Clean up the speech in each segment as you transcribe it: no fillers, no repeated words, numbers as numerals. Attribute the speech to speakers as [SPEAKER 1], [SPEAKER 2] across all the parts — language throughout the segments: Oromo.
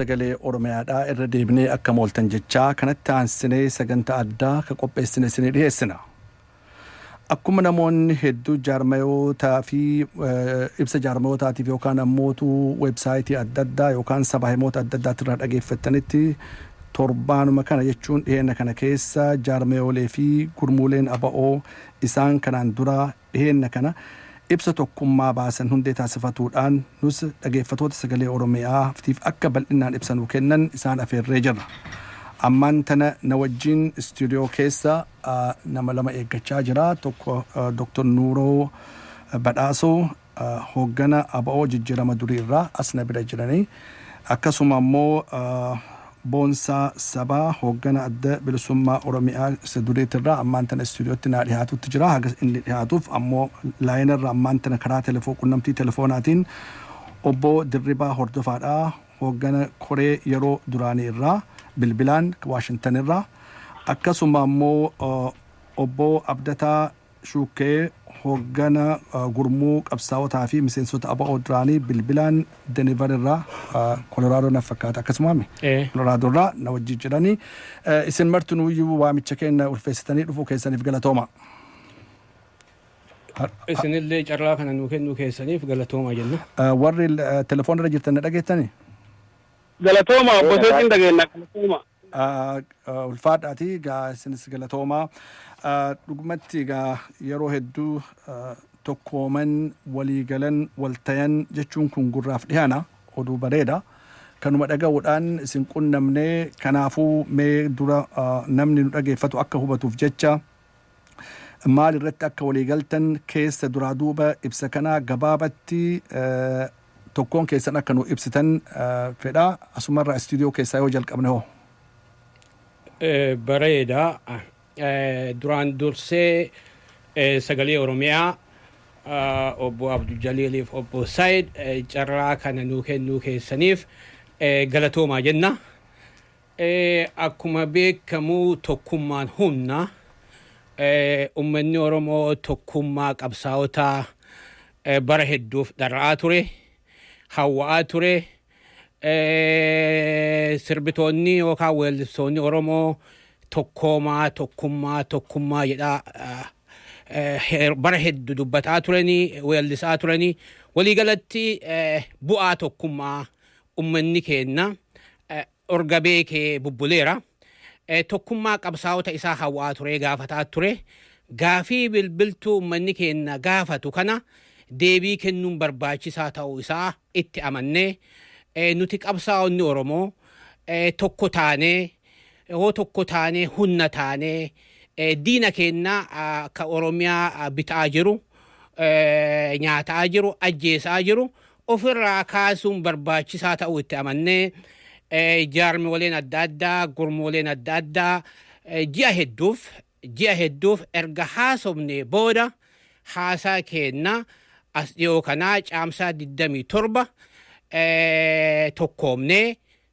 [SPEAKER 1] sagalee Oromiyaadhaa irra deebinee akka mooltan jechaa kanatti aansinee sagantaa addaa ka qopheessine isinii dhiyeessina. Akkuma namoonni hedduu jaarmayootaa fi ibsa jaarmayootaatiif yookaan ammootu weebsaayitii adda addaa yookaan sabaa himoota adda addaatti irraa dhageeffattanitti torbaanuma kana jechuun dhiyeenya kana keessa jaarmayoolee fi gurmuuleen aba'oo isaan kanaan dura dhiyeenya kana ibsa tokkummaa baasan hundee taasifatuudhaan nus dhageeffatoota sagalee Oromiyaatiif akka bal'inaan ibsanuu kennan isaan afeerree jirra. Ammaan tana na wajjin istuudiyoo keessa nama lama eeggachaa jira. Tokko Dr. Nuuroo Badhaasoo hooggana aba'oo jijjiirama durii irraa as na bira jiranii. Akkasuma immoo Boonsaa Sabaa hooggana adda bilisummaa Oromiyaa isa duriitirraa ammaan tana istuudiyootti naa dhiyaatutti jira. Haga inni dhiyaatuuf ammoo laayinarra ammaan tana karaa qunnamtii telefoonaatiin obbo Dirribaa Hordofaadhaa hooggana koree yeroo duraanii irraa bilbilaan Waashintan irraa. Akkasuma ammoo obbo Abdataa Shuukee hooggana gurmuu qabsaa'otaa fi miseensota aba'oo duraanii bilbilaan Deniver irraa Koloraadoon na fakkaata akkasumaami Koloraadoon irraa na wajjin jiranii isin martinuuyyuu waamicha keenya ulfeessitanii dhufuu keessaniif galatooma.
[SPEAKER 2] Isinillee carraa kana nuu kennuu keessaniif galatooma jenna.
[SPEAKER 1] Warri telefoonirra jirtan na dhageettanii?
[SPEAKER 3] Galatooma obbo Seetiin dhageenna galatooma.
[SPEAKER 1] Ulfaadhaatii gaa isinis galatooma. Dhugumatti gaa yeroo hedduu tokkooman waliigalan waltayan jechuun kun gurraaf dhiyaana oduu bareeda. Kanuma dhaga'uudhaan isin qunnamnee kanaafuu mee dura namni nu dhageeffatu akka hubatuuf jecha maal irratti akka waliigaltan keessa duraa duuba ibsa kanaa gabaabatti tokkoon keessan akka nu ibsitan fedha. Asumarraa istuudiyoo keessaa yoo jalqabne hoo?
[SPEAKER 2] Bareeda. Duraan dursee sagalee Oromiyaa obbo Abdul Jaliiliif obbo Said carraa kana nuu kennuu keessaniif galatoomaa jenna. Akkuma beekamu tokkummaan humna. Uummanni Oromoo tokkummaa qabsaa'otaa bara hedduuf dharra'aa ture, hawwa'aa ture. Sirbitoonni yookaan weellistoonni Oromoo tokkummaa jedhaa bara hedduu dubbataa turanii weellisaa turanii waliigalatti bu'aa tokkummaa uummanni keenya orga beekee bubbuleera. Tokkummaa qabsaa'ota isaa hawwaa ture gaafataa ture. Gaafii bilbiltuu uummanni keenya gaafatu kana deebii kennuun barbaachisaa ta'uu isaa itti amannee nuti qabsaa'onni Oromoo tokko taanee hunna taanee diina keenya ka Oromiyaa bitaa jiru nyaataa jiru ajjeesaa jiru ofirraa kaasuun barbaachisaa ta'uu itti amannee jaarmoleen adda addaa gurmuuleen adda addaa ji'a hedduuf erga haasofnee booda haasaa keenya as dhiyoo kanaa caamsaa 27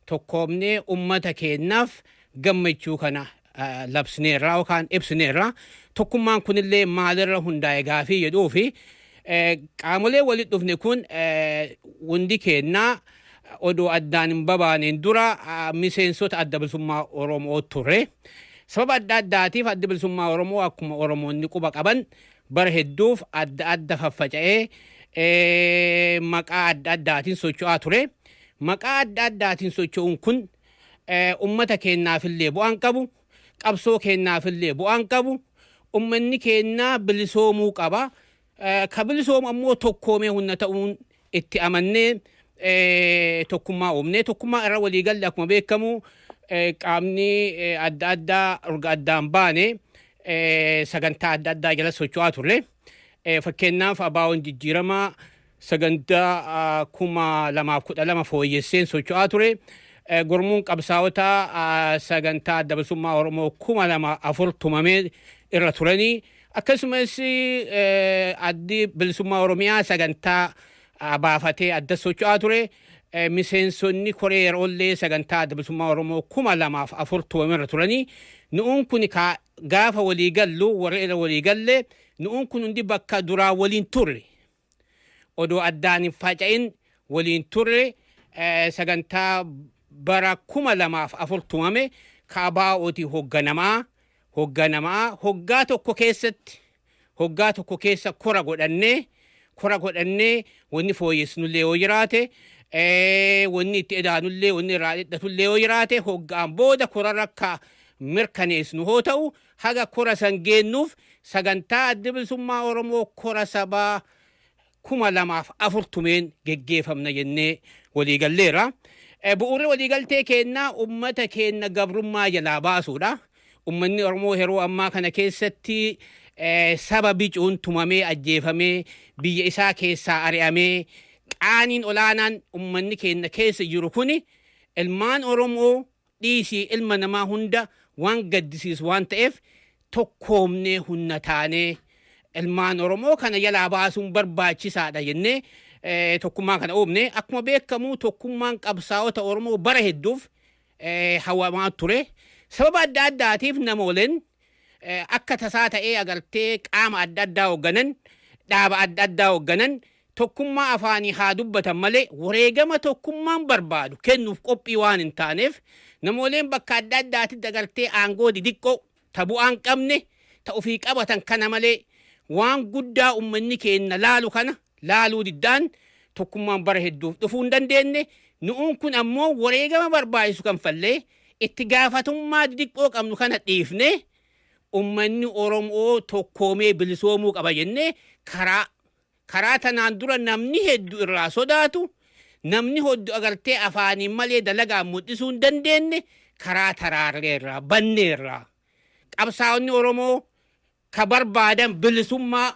[SPEAKER 2] tokkoomnee ummata keenyaaf gammachuu kana labsineerraa yookaan ibsineerraa. Tokkummaan kunillee maalirra hundaa'e gaafii jedhuu fi qaamolee walitti dhufne kun hundi keenyaa odoo addaan hin babaaneen dura miseensota adda bilisummaa Oromoo turre. Sababa adda addaatiif adda bilisummaa Oromoo akkuma Oromoonni quba qaban bara hedduuf adda faffaca'ee maqaa adda addaatiin socho'aa ture. Maqaa adda addaatiin socho'uun kun ummata keenyaafillee bu'aan qabu, qabsoo keenyaafillee bu'aan qabu, ummanni keenya bilisoomuu qaba. Ka bilisoomu ammoo tokkoomee hunna ta'uun itti amannee tokkummaa uumnee tokkummaa irra waliigalle akkuma beekamu qaamni adda addaa urga addaan baane sagantaa adda addaa jala socho'aa turre. Fakkeenyaaf abaawoon jijjiiramaa sagantaa 2012 fooyyesseen socho'aa ture. Gurmuun qabsaa'otaa sagantaa adda bilisummaa Oromoo 2004 tumamee irra turanii. Akkasumas addi bilisummaa Oromiyaa sagantaa baafatee adda socho'aa ture. Miseensonni koree yeroollee sagantaa adda bilisummaa Oromoo 2004 tumamee irra turanii. Nu'uun kun gaafa walii gallu warra irra walii galle nu'uun kun hundi bakka duraa waliin turre. Odoo addaan hin faca'in waliin turre sagantaa bara 2004 tumame kaabaa'ooti hoogganamaa hoggaa tokko keessa kora godhannee wanni fooyyessinullee yoo jiraate wanni itti edaanullee wanni irraa dhidhatullee yoo jiraate hoggaan booda korarra akka mirkaneessinu hoo ta'u haga kora san geennuuf sagantaa adda bilisummaa Oromoo kora sabaa 2004 tumeen geggeeffamna jennee waliigalleera. Bu'uurri waliigaltee keenna ummata keenya gabrummaa jalaa baasuudha. Ummanni Oromoo yeroo ammaa kana keessatti saba bicuun tumamee ajjeefamee biyya isaa keessaa ari'amee qaaniin olaanaan ummanni keenya keessa jiru kuni ilmaan Oromoo dhiisii ilma namaa hunda waan gaddisiisu waan ta'eef tokkoomnee hunna taanee ilmaan Oromoo kana jalaa baasuun barbaachisaadha jennee tokkummaa kana uumne. Akkuma beekamu tokkummaan qabsaa'ota Oromoo bara hedduuf hawamaa ture. Sababa adda addaatiif namooleen akka tasaa ta'ee agartee qaama adda addaa hoogganan dhaaba adda addaa hoogganan tokkummaa afaanii haa dubbatan malee wareegama tokkummaan barbaadu kennuuf qophii waan hin taaneef namooleen bakka adda addaatitti agartee aangoo didiqqoo tabu'aan qabne ta ofii qabatan kana malee waan guddaa ummanni keenya laaluu diddaan tokkummaan bara hedduuf dhufuu hin dandeenye. Nu'uun kun ammoo wareegama barbaachisu kan fallee itti gaafatummaa didiqqoo qabnu kana dhiifne ummanni Oromoo tokkoomee bilisoomuu qaba jennee karaa tanaan dura namni hedduu irraa sodaatu namni hedduu agartee afaaniin malee dalagaan mul'isuu hin dandeenye karaa taraarreerraa banneerraa qabsaa'onni Oromoo ka barbaadan bilisummaa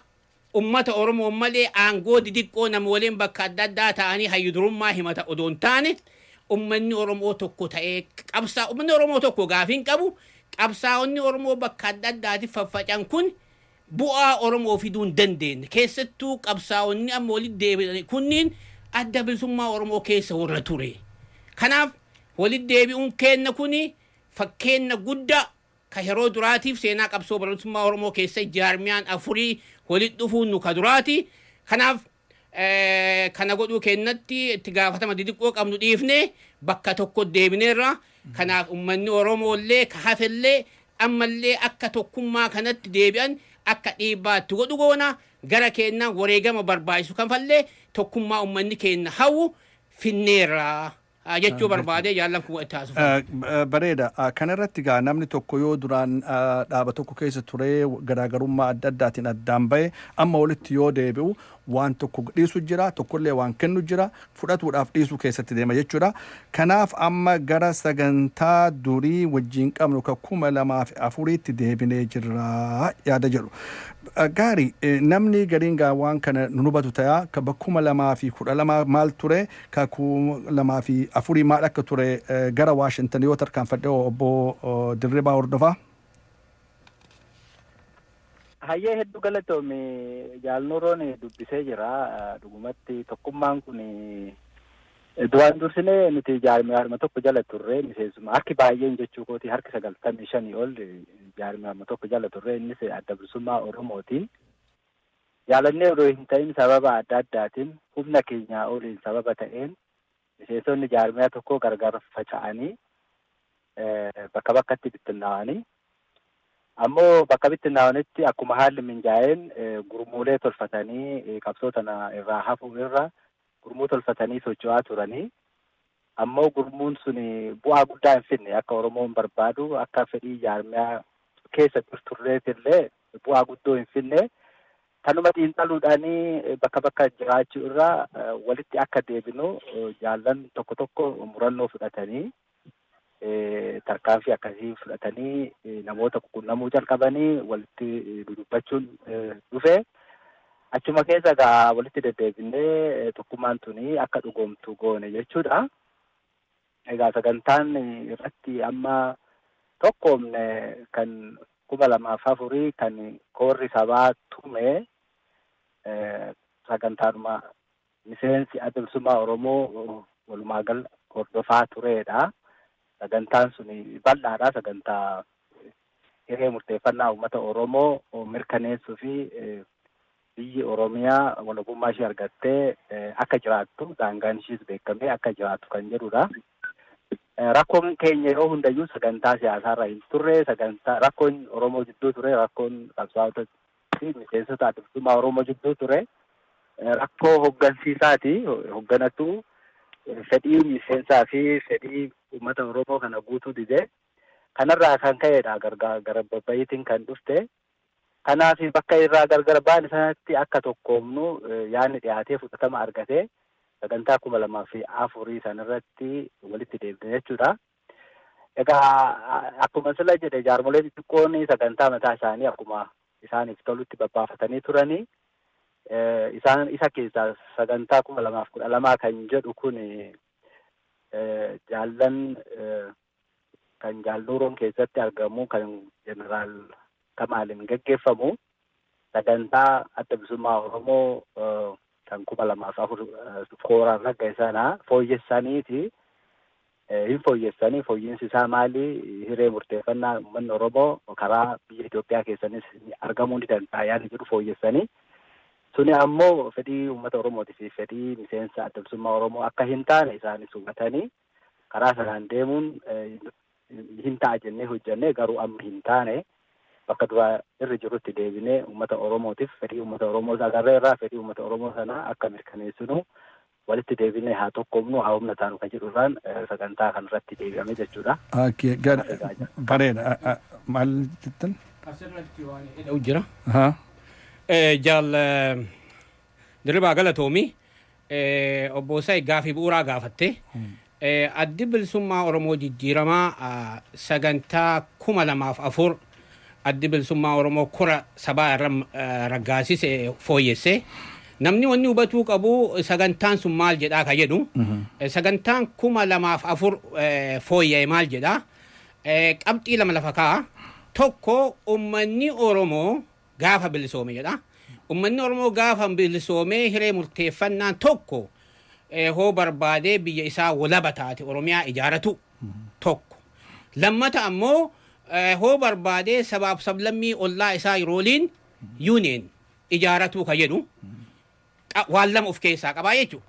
[SPEAKER 2] ummata Oromoo malee aangoo didiqqoo namooleen bakka adda addaa ta'anii hayyudurummaa himata odoon taane ummanni Oromoo tokko ta'ee ummanni Oromoo tokko gaafiin qabu qabsaa'onni Oromoo bakka adda addaatiif faffacan kun bu'aa Oromoo fiduu hin dandeenye. Keessattuu qabsaa'onni amma walitti deebi'an kunniin adda bilisummaa Oromoo keessa warra ture. Kanaaf walitti deebi'uun keenna kuni fakkeenya guddaa ka yeroo duraatiif seenaa qabsoo bilisummaa Oromoo keessa jaarmiyaan afurii walitti dhufuun nu ka duraati. Kanaaf kana godhuu kennatti itti gaafatama didiqqoo qabnu dhiifne bakka tokko deebineerra. Kanaaf ummanni Oromoo illee ka hafellee ammallee akka tokkummaa kanatti deebi'an akka dhiibbaatti godhu goona gara keenyaan wareegama barbaachisu kan fallee tokkummaa ummanni keenya hawwu finneerra jechuu barbaade jaallan kun itti haasuuf.
[SPEAKER 1] Bareeda. Kanarratti gaa namni tokko yoo duraan dhaaba tokko keessa ture garaagarummaa adda addaatiin addaan ba'e amma walitti yoo deebi'u waan tokko dhiisu jira tokkollee waan kennu jira fudhatuudhaaf dhiisuu keessatti deema jechuudha. Kanaaf amma gara sagantaa durii wajjin qabnu ka 2004tti deebinee jirra yaada jedhu. Gaarii namni gariin gaa waan kana nu hubatu ta'a ka 2012 maal ture ka 2004 maal akka ture gara Waashingtan yoo tarkaanfadhe obbo Dirribaa Hordofaa.
[SPEAKER 4] Hayyee hedduu galatoome jaalnoroon dubbisee jira. Dhugumatti tokkummaan kun duraan dursinee nuti jaarmiyaa tokko jala turre miseensuma harki baay'een jechuu kooti harki 95 ol jaarmiyaa tokko jala turre innis adda bilisummaa Oromooti. Jaalannee odoo hin ta'in sababa adda addaatiin humna keenyaa oliin sababa ta'een miseensonni jaarmiyaa tokko gargar faca'anii bakka bakkatti bittinnaa'anii ammoo bakka bittinnaa'anitti akkuma haalli minjaa'een gurmuulee tolfatanii qabsoo tana irraa hafuu irra gurmuu tolfatanii socho'aa turanii ammoo gurmuun sun bu'aa guddaa hin finne akka Oromoon barbaadu akka fedhii jaarmiyaa keessa turreetillee bu'aa guddoo hin finne kanuma xiinxaluudhaanii bakka bakka jiraachuu irraa walitti akka deebinu jaallan tokko tokko murannoo fudhatanii tarkaanfii akkasii fudhatanii namoota quunnamuu jalqabanii walitti dudubbachuun dhufe achuma keessa gaa walitti deddeebinee tokkummaan tuni akka dhugoomtu goone jechuudha. Egaa sagantaan irratti amma tokkoomne kan 2004 kan koorri sabaa tume sagantaanuma miseensi adda bilisummaa Oromoo walumaa gala hordofaa turedha. Sagantaan suni bal'aadha. Sagantaa hiree murteeffannaa uummata Oromoo mirkaneessuu fi biyyi Oromiyaa walabummaa ishee argattee akka jiraattu daangaan ishees beekamee akka jiraattu kan jedhudha. rakkoon keenya yeroo hundayyuu sagantaa siyaasaarra hin turre sagantaa rakkoon Oromoo jidduu ture rakkoon qabsaa'ota fi miseensota adda bilisummaa Oromoo jidduu ture rakkoo hoggansiisaati hogganatu fedhii miseensaa fi fedhii uummata Oromoo kana guutuu dide kanarraa kan ka'edha gara babbayitiin kan dhufte kanaaf bakka irraa gargar baan sanatti akka tokkoomnu yaadni dhiyaatee fudhatama argate sagantaa 2004 sanarratti walitti deebine jechuudha. Egaa akkuma sila jedhe jaarmoleen xixiqqoon sagantaa mataa isaanii akkuma isaaniif tolutti babbaafatanii turanii isaan isa keessaa sagantaa 2012 kan jedhu kun jaallan kan jaalluuroon keessatti argamu kan jeneraal Kamaalin geggeeffamu sagantaa adda bilisummaa Oromoo kan 2004 kooraan ragga sana fooyyessaniiti hin fooyyessanii fooyyinsi isaa maali hiree murteeffannaa uummanni Oromoo karaa biyya Itoophiyaa keessanis argamuu ni danda'a yaada jedhu fooyyessanii suni ammoo fedhii uummata Oromootii fi fedhii miseensa adda bilisummaa Oromoo akka hin taane isaanis hubatanii karaa sanaan deemuun hin ta'a jennee hojjennee garuu amma hin taane bakka duraa irra jirutti deebinee uummata Oromootiif fedhii uummata Oromoo agarree irraa fedhii uummata Oromoo sana akka mirkaneessinu walitti deebinee haa tokkoomnu haa humna taanu kan jedhurraan sagantaa kanarratti deebi'ame jechuudha.
[SPEAKER 1] Bareeda maal jettan?
[SPEAKER 2] Asirratti waan jedhu jira. Jaal Dirribaa Galatoomii obbo Saayid gaafii bu'uuraa gaafatte addi bilisummaa Oromoo jijjiiramaa sagantaa 2004 addi bilisummaa Oromoo kora sabaa irra raggaasise fooyyesse namni wanni hubatuu qabu sagantaan sun maal jedhaa ka jedhu sagantaan 2004 fooyya'e maal jedhaa qabxii lama lafa kaa'a tokko ummanni Oromoo gaafa bilisoome jedha ummanni Oromoo gaafa bilisoome hiree murteeffannaan tokko hoo barbaadee biyya isaa walaba taate Oromiyaa ijaaratu tokko lammata ammoo hoo barbaadee sabaaf sablammii ollaa isaa yerooliin union ijaaratu ka jedhu waan lama of keessaa qabaa jechuudha.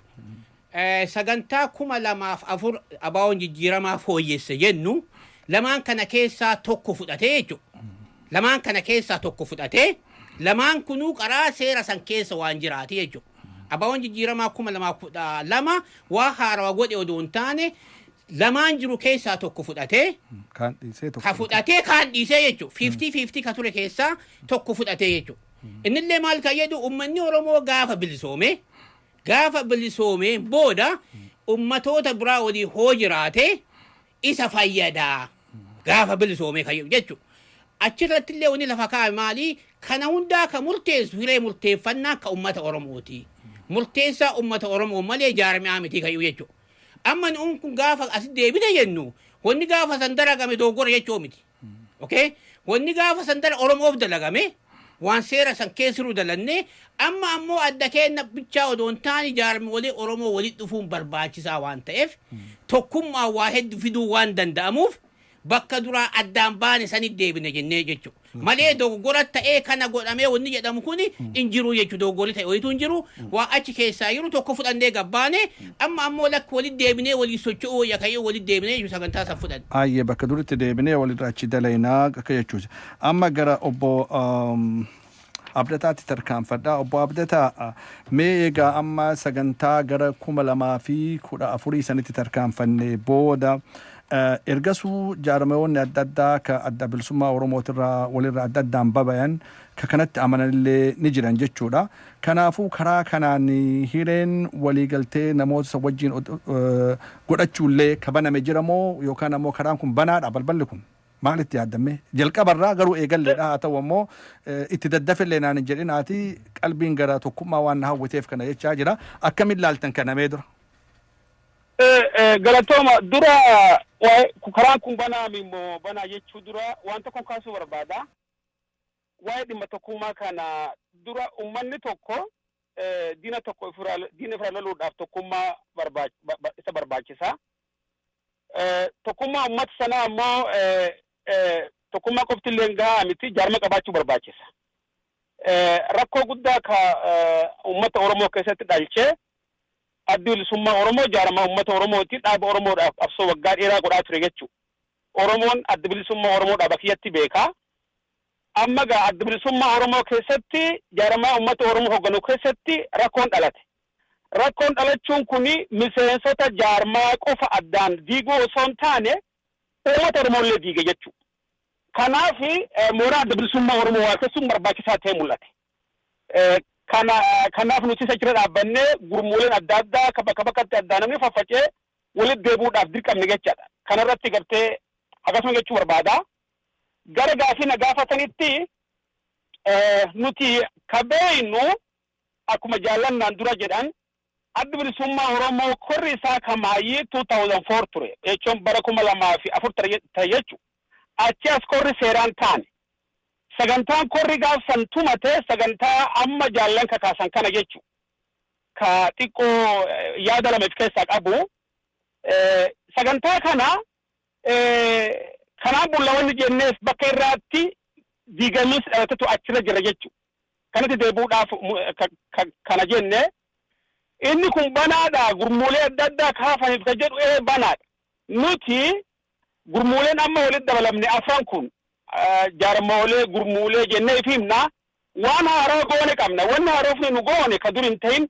[SPEAKER 2] Sagantaa 2004 abaawoon jijjiiramaa fooyyesse jennu lamaan kana keessaa tokko fudhatee jechuudha. Lamaan kana keessaa tokko fudhatee lamaan kunuu qaraa seera san keessa waan jiraati jechuudha. Abaawoon jijjiiramaa 2012 waa haarawaa godhe odoo hin taane lamaan jiru keessaa tokko fudhatee kaan dhiisee jechuudha. 50-50 ka ture keessaa tokko fudhatee jechuudha. Innillee maal ka jedhu ummanni Oromoo gaafa bilisoome booda ummatoota biraa walii hoo jiraate isa fayyadaa gaafa bilisoome ka jedhu jechuudha. Achirratti illee wani lafa kaa'e maali kana hundaa ka murteessu hiree murteeffannaa ka ummata Oromooti. Murteessaa ummata Oromoo malee jaarmiyaa miti ka jedhu jechuudha. Amma nuun kun gaafa as deebine jennu wanni gaafa san dalagame dogoggora jechuu miti. Okay? Wanni gaafa san Oromoof dalagame waan seera san keessiruu dalanne amma ammoo adda kenna bichaa odoo hin taane jaarmiyolee Oromoo walitti dhufuun barbaachisaa waan ta'eef tokkummaa waa hedduu fiduu waan danda'amuuf bakka duraa addaan baane sanitti deebine jennee jechuudha. Malee dogoggora ta'ee kana godhamee wanni jedhamu kun hin jiru jechuudha. Dogoggorri ta'e wayituu hin jiru waa achi keessaa jiru tokko fudhannee gabbaane amma ammoo lakki walitti deebinee walii socho'uu yakayee walitti deebinee jechuudha sagantaa san fudhanne.
[SPEAKER 1] Ayyee bakka duritti deebinee walirra achi dalaynaa akka jechuudha. Amma gara obbo Abdataatti tarkaanfadha. Obbo Abdataa mee egaa amma sagantaa gara 2014 sanitti tarkaanfanne booda ergasuu jaarmiyoonni adda addaa ka adda bilisummaa Oromootirraa walirra adda addaan babayan ka kanatti amananillee ni jiran jechuudha. Kanaafuu karaa kanaan hireen waliigaltee namoota wajjin godhachuullee ka baname jiramoo yookaan ammoo karaan kun banaadha balballi kun maalitti yaaddame jalqabarraa garuu eegalleedha haa ta'u ammoo itti daddafillee naan hin jedhinaati qalbiin gara tokkummaa waan na hawwateef kana jechaa jira akkamiin laaltan kanamee dura.
[SPEAKER 3] Galatooma dura karaan kun banaami immoo banaa jechuu dura waan tokko kaasuu barbaada. Waa'ee dhimma tokkummaa kana dura uummanni tokko diina tokko diina loluudhaaf tokkummaa isa barbaachisa. Tokkummaa uummata sanaa ammoo tokkummaa qoftillee gahaa miti jaarma qabaachuu barbaachisa. Rakkoo guddaa ka uummata Oromoo keessatti dhalchee addi bilisummaa Oromoo jaarmaa uummata Oromooti dhaaba Oromoodhaaf qabsoo waggaa dheeraa godhaa ture jechuudha. Oromoon addi bilisummaa Oromoodhaaf bakkatti beekaa. Amma gaa addi bilisummaa Oromoo keessatti jaarmaa uummata Oromoo hoogganuu keessatti rakkoon dhalate. Rakkoon dhalachuun kuni miseensota jaarmaa qofa addaan diiguu osoo hin taane uummata Oromoolee diige jechuudha. Kanaaf mooraa adda bilisummaa Oromoo waaqessuun barbaachisaa ta'ee mul'ate. Kanaaf nuti achirra dhaabbannee gurmuuleen adda addaa bakka bakkatti addaan namni faffacee walitti deebi'uudhaaf dirqamne jechaadha. Kanarratti gartee akkasuma jechuu barbaada. Gara gaafii na gaafatanitti nuti kabeeynu akkuma jaallannaan dura jedhan addi bilisummaa Oromoo korri isaa kamaayii 2004 ture. Jechuun bara 2004 ta'e jechuudha. Achi as korri seeraan taane. Sagantaan korri gaafsan tumate sagantaa amma jaallan kakaasan kana jechuudha. Ka xiqqoo yaada lama keessaa qabu. Sagantaa kana kanaan bullawanni jennees bakka irraatti diigamis dhalatatu achirra jira jechuudha. Kanatti deebuudhaaf kana jenne inni kun banaadha gurmuulee adda addaa kaafaniif ka jedhu banaadha. Nuti gurmuuleen amma walitti dabalamne afran kun jaarmoolee gurmuulee jennee himna waan haaraa goone qabna. Wanni haaroofni nu goone ka dur hin ta'in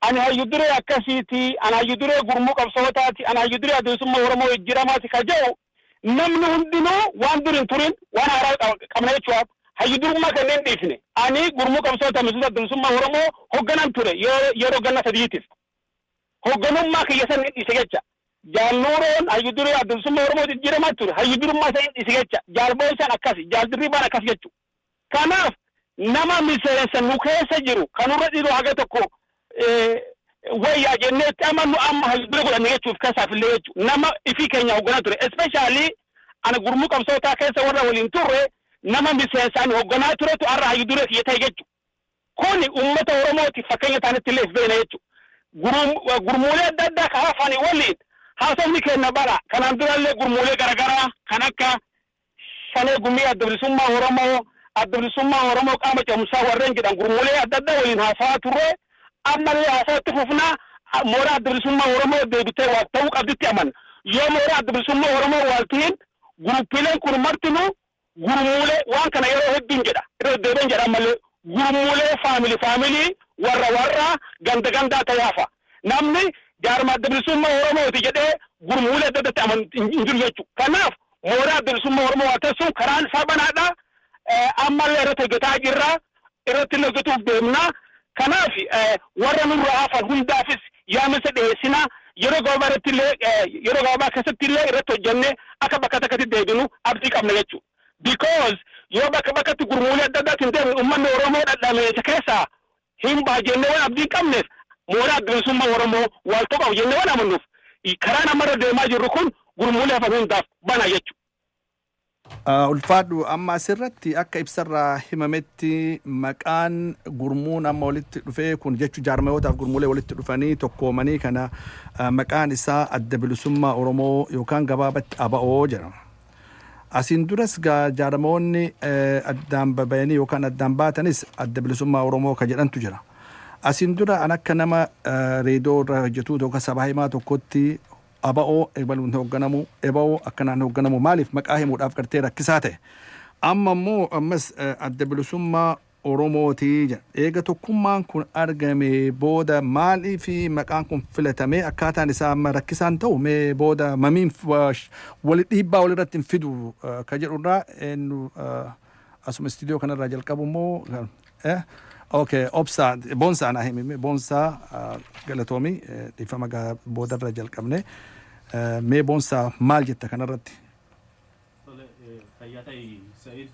[SPEAKER 3] ani hayyuduree akkasiiti, ani hayyuduree gurmuu qabsootaati, ani hayyuduree adda bilisummaa Oromoo ijjiramaati ka jedhu namni hundinuu waan dur hin turin waan haaraa qabna jechuudha. Hayyudurummaa kanneen dhiifne ani gurmuu qabsoota miseensa adda bilisummaa Oromoo hoogganan ture yeroo ganna sadiitiif. Hoogganummaa kiyya san dhiise jecha. Jaalnuuroon hayyuduree adda bilisummaa Oromoo ijjiramaa ture hayyudurummaa san dhiise jecha. Jaalboonsaan akkasi, jaaldirribaan akkas jechuudha. Kanaaf nama miseensa nu keessa jiru kanurra dhiiroo haga tokko wayyaa jenneetti amma hayyuduree godhanne jechuuf keessaafillee jechuudha. Nama ifii keenya hoogganaa ture. Especially ana gurmuu qabsootaa keessa warra waliin turre nama miseensaan hoogganaa turetu har'a hayyuduree kiyya ta'e jechuudha. Kuni uummata Oromooti fakkeenya taanitti illee beena jechuudha. Gurmuulee adda addaa kaafanii waliin haasofni kenna bara kanaan durallee gurmuulee garaagaraa kan akka shanee gumii adda bilisummaa Oromoo, adda bilisummaa Oromoo qaama ce'umsaa warreen jedhan gurmuulee adda addaa waliin haasaa turre ammallee haasaatti fufnaa mooraa adda bilisummaa Oromoo deebitee waan ta'uu qabditti amanna. Yoo mooraa adda bilisummaa Oromoo waaltiin guruppiileen kun martinuu gurmuulee waan kana yeroo hedduun jedha irra deebiin jedha malee gurmuulee faamilii warra gandaa ta'aafa namni jaarmaa adda bilisummaa Oromooti jedhee gurmuulee adda addaatti aman hin jiru jechuudha. Kanaaf mooraa adda bilisummaa Oromoo waan ta'eef karaan isaa banaadha. Ammallee irratti hojjetaa jirra irratti hojjetuuf deemna. Kanaaf warra nurraa hafan hundaafis yaamisa dhiyeessina yeroo gabaabaa keessatti illee irratti hojjennee akka bakka takkatti deebinu abdii qabna jechuudha. Because yoo bakka bakkatti gurmuulee adda addaatiin deemnu uummanni Oromoo dhadhameessa keessaa hin baajennee waan abdii qabneef mooraa adda bilisummaa Oromoo waaltoo qabu jennee waan amannuuf karaa namarra deemaa jirru kun gurmuulee hafan hundaaf bana jechuudha.
[SPEAKER 1] Ulfaadhu amma asirratti akka ibsarraa himametti maqaan gurmuun amma walitti dhufee kun jechuun jaarmayootaaf gurmuulee walitti dhufanii tokkoomanii kana maqaan isaa adda bilisummaa Oromoo yookaan gabaabatti ABO jedhama. Asiin duras jaarmayoonni addaan babayanii yookaan addaan baatanis adda bilisummaa Oromoo ka jedhantu jira. Asiin dura an akka nama reediyoo irra hojjetu yookaan sabaa himaa tokkotti ABO eebaluun hoogganamu ABO akkanaan hoogganamu maaliif maqaa himuudhaaf gartee rakkisaa ta'e. Amma immoo ammas adda bilisummaa Oromootii jedha. Eega tokkummaan kun argame booda maalii fi maqaan kun filatamee akkaataan isaa amma rakkisaan ta'u mee booda mamiin walitti dhiibbaa walirratti hin fidu ka jedhurraa asuma istiidiyoo kanarraa jalqabu immoo okay obsa bonsa ana himi bonsa galatoomi dhiifama boodarra jalqabne mee bonsa maal jetta kanarratti
[SPEAKER 5] fayyatai Said